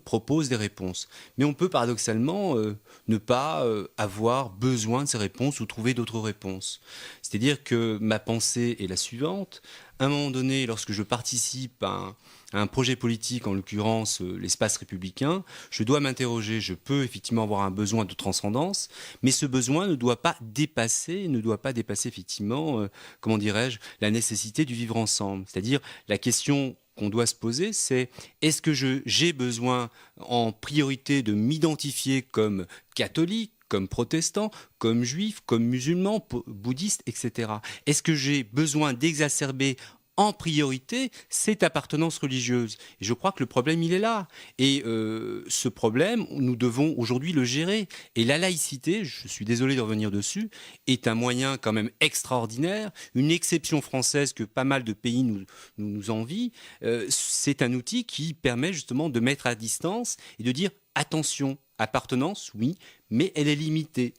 propose des réponses. Mais on peut paradoxalement ne pas avoir besoin de ces réponses ou trouver d'autres réponses. C'est-à-dire que ma pensée est la suivante. À un moment donné, lorsque je participe à un projet politique, en l'occurrence l'espace républicain, je dois m'interroger, je peux effectivement avoir un besoin de transcendance, mais ce besoin ne doit pas dépasser effectivement, comment dirais-je, la nécessité du vivre ensemble. C'est-à-dire la question qu'on doit se poser, c'est est-ce que j'ai besoin en priorité de m'identifier comme catholique, comme protestant, comme juif, comme musulman, bouddhiste, etc. Est-ce que j'ai besoin d'exacerber en priorité cette appartenance religieuse? Et je crois que le problème, il est là. Et ce problème, nous devons aujourd'hui le gérer. Et la laïcité, je suis désolé de revenir dessus, est un moyen quand même extraordinaire, une exception française que pas mal de pays nous envient. C'est un outil qui permet justement de mettre à distance et de dire attention, appartenance, oui, mais elle est limitée.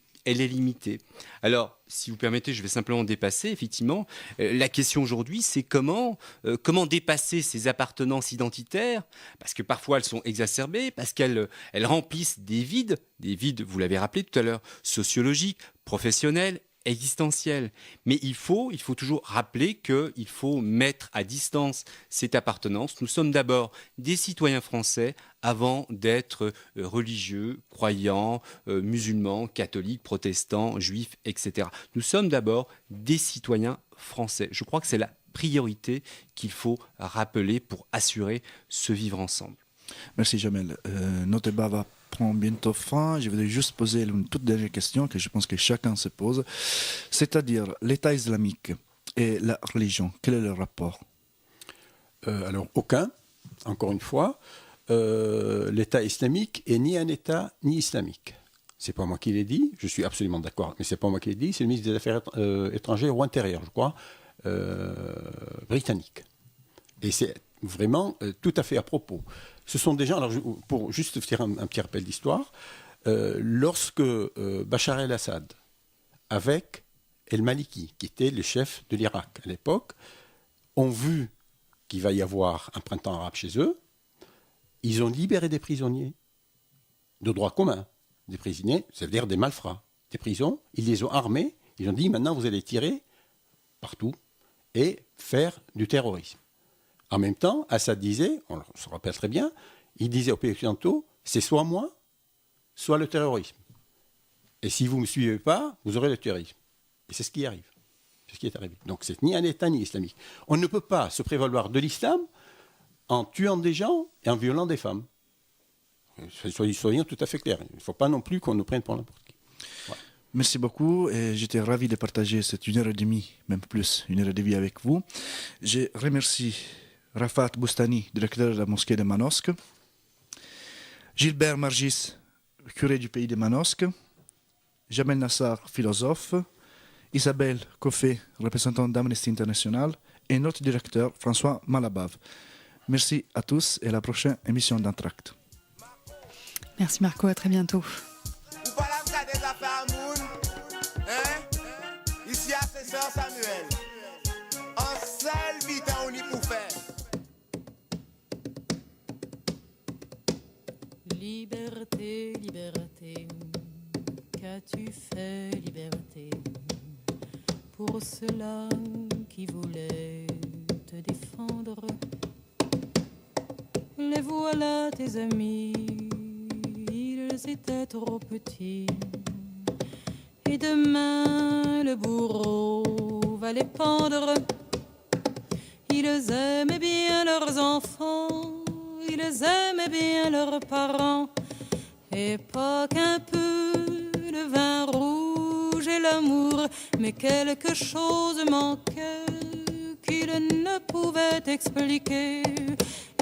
Alors, si vous permettez, je vais simplement dépasser, effectivement. La question aujourd'hui, c'est comment dépasser ces appartenances identitaires, parce que parfois elles sont exacerbées, parce qu'elles remplissent des vides, vous l'avez rappelé tout à l'heure, sociologiques, professionnels, existentielle. Mais il faut toujours rappeler qu'il faut mettre à distance cette appartenance. Nous sommes d'abord des citoyens français avant d'être religieux, croyants, musulmans, catholiques, protestants, juifs, etc. Nous sommes d'abord des citoyens français. Je crois que c'est la priorité qu'il faut rappeler pour assurer ce vivre ensemble. Merci Jamel. Notre débat va prendre bientôt fin. Je voudrais juste poser une toute dernière question que je pense que chacun se pose. C'est-à-dire l'État islamique et la religion, quel est le rapport? Alors aucun, encore une fois. L'État islamique est ni un État ni islamique. C'est pas moi qui l'ai dit, je suis absolument d'accord, mais c'est pas moi qui l'ai dit, c'est le ministre des Affaires étrangères ou intérieures, je crois, britannique. Et c'est vraiment tout à fait à propos. Ce sont des gens, alors pour juste faire un petit rappel d'histoire, lorsque Bachar el-Assad, avec El-Maliki, qui était le chef de l'Irak à l'époque, ont vu qu'il va y avoir un printemps arabe chez eux, ils ont libéré des prisonniers de droit commun. des prisonniers, ça veut dire des malfrats, des prisons. Ils les ont armés, ils ont dit maintenant vous allez tirer partout et faire du terrorisme. En même temps, Assad disait, on se rappelle très bien, il disait aux pays occidentaux, c'est soit moi, soit le terrorisme. Et si vous ne me suivez pas, vous aurez le terrorisme. Et c'est ce qui arrive. C'est ce qui est arrivé. Donc c'est ni un État ni islamique. On ne peut pas se prévaloir de l'islam en tuant des gens et en violant des femmes. Soyons tout à fait clairs. Il ne faut pas non plus qu'on nous prenne pour n'importe qui. Voilà. Merci beaucoup et j'étais ravi de partager cette 1h30, même plus, 1h30 avec vous. Je remercie Rafat Boustani, directeur de la mosquée de Manosque, Gilbert Margis, curé du pays de Manosque, Jamel Nassar, philosophe, Isabelle Coffet, représentante d'Amnesty International, et notre directeur François Malabave. Merci à tous et à la prochaine émission d'Entracte. Merci Marco, à très bientôt. Ici assesseur Samuel, en seul vite on y pour faire. Liberté, liberté, qu'as-tu fait, liberté, pour ceux-là qui voulaient te défendre? Les voilà tes amis, ils étaient trop petits. Et demain le bourreau va les pendre. Ils aimaient bien leurs enfants, ils aimaient bien leurs parents, et pas qu'un peu le vin rouge et l'amour, mais quelque chose manquait qu'ils ne pouvaient expliquer.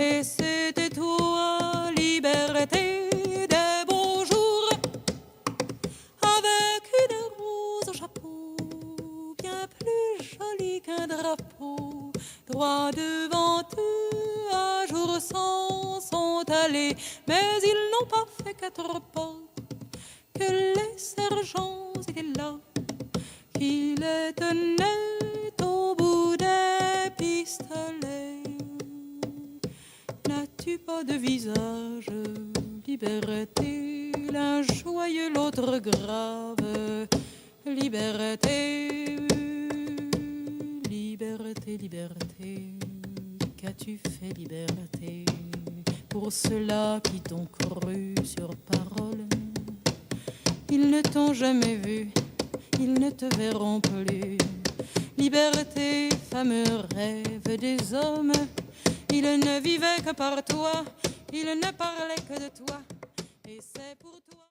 Et c'était toi, liberté, des beaux jours, avec une rose au chapeau, bien plus jolie qu'un drapeau. Droit devant eux, à jour sans sont allés, mais ils n'ont pas fait 4 pas, que les sergents étaient là, qui les tenaient au bout des pistolets. N'as-tu pas de visage, liberté, l'un joyeux, l'autre grave, liberté, liberté, liberté, qu'as-tu fait, liberté, pour ceux-là qui t'ont cru sur parole? Ils ne t'ont jamais vu, ils ne te verront plus. Liberté, fameux rêve des hommes, ils ne vivaient que par toi, ils ne parlaient que de toi, et c'est pour toi.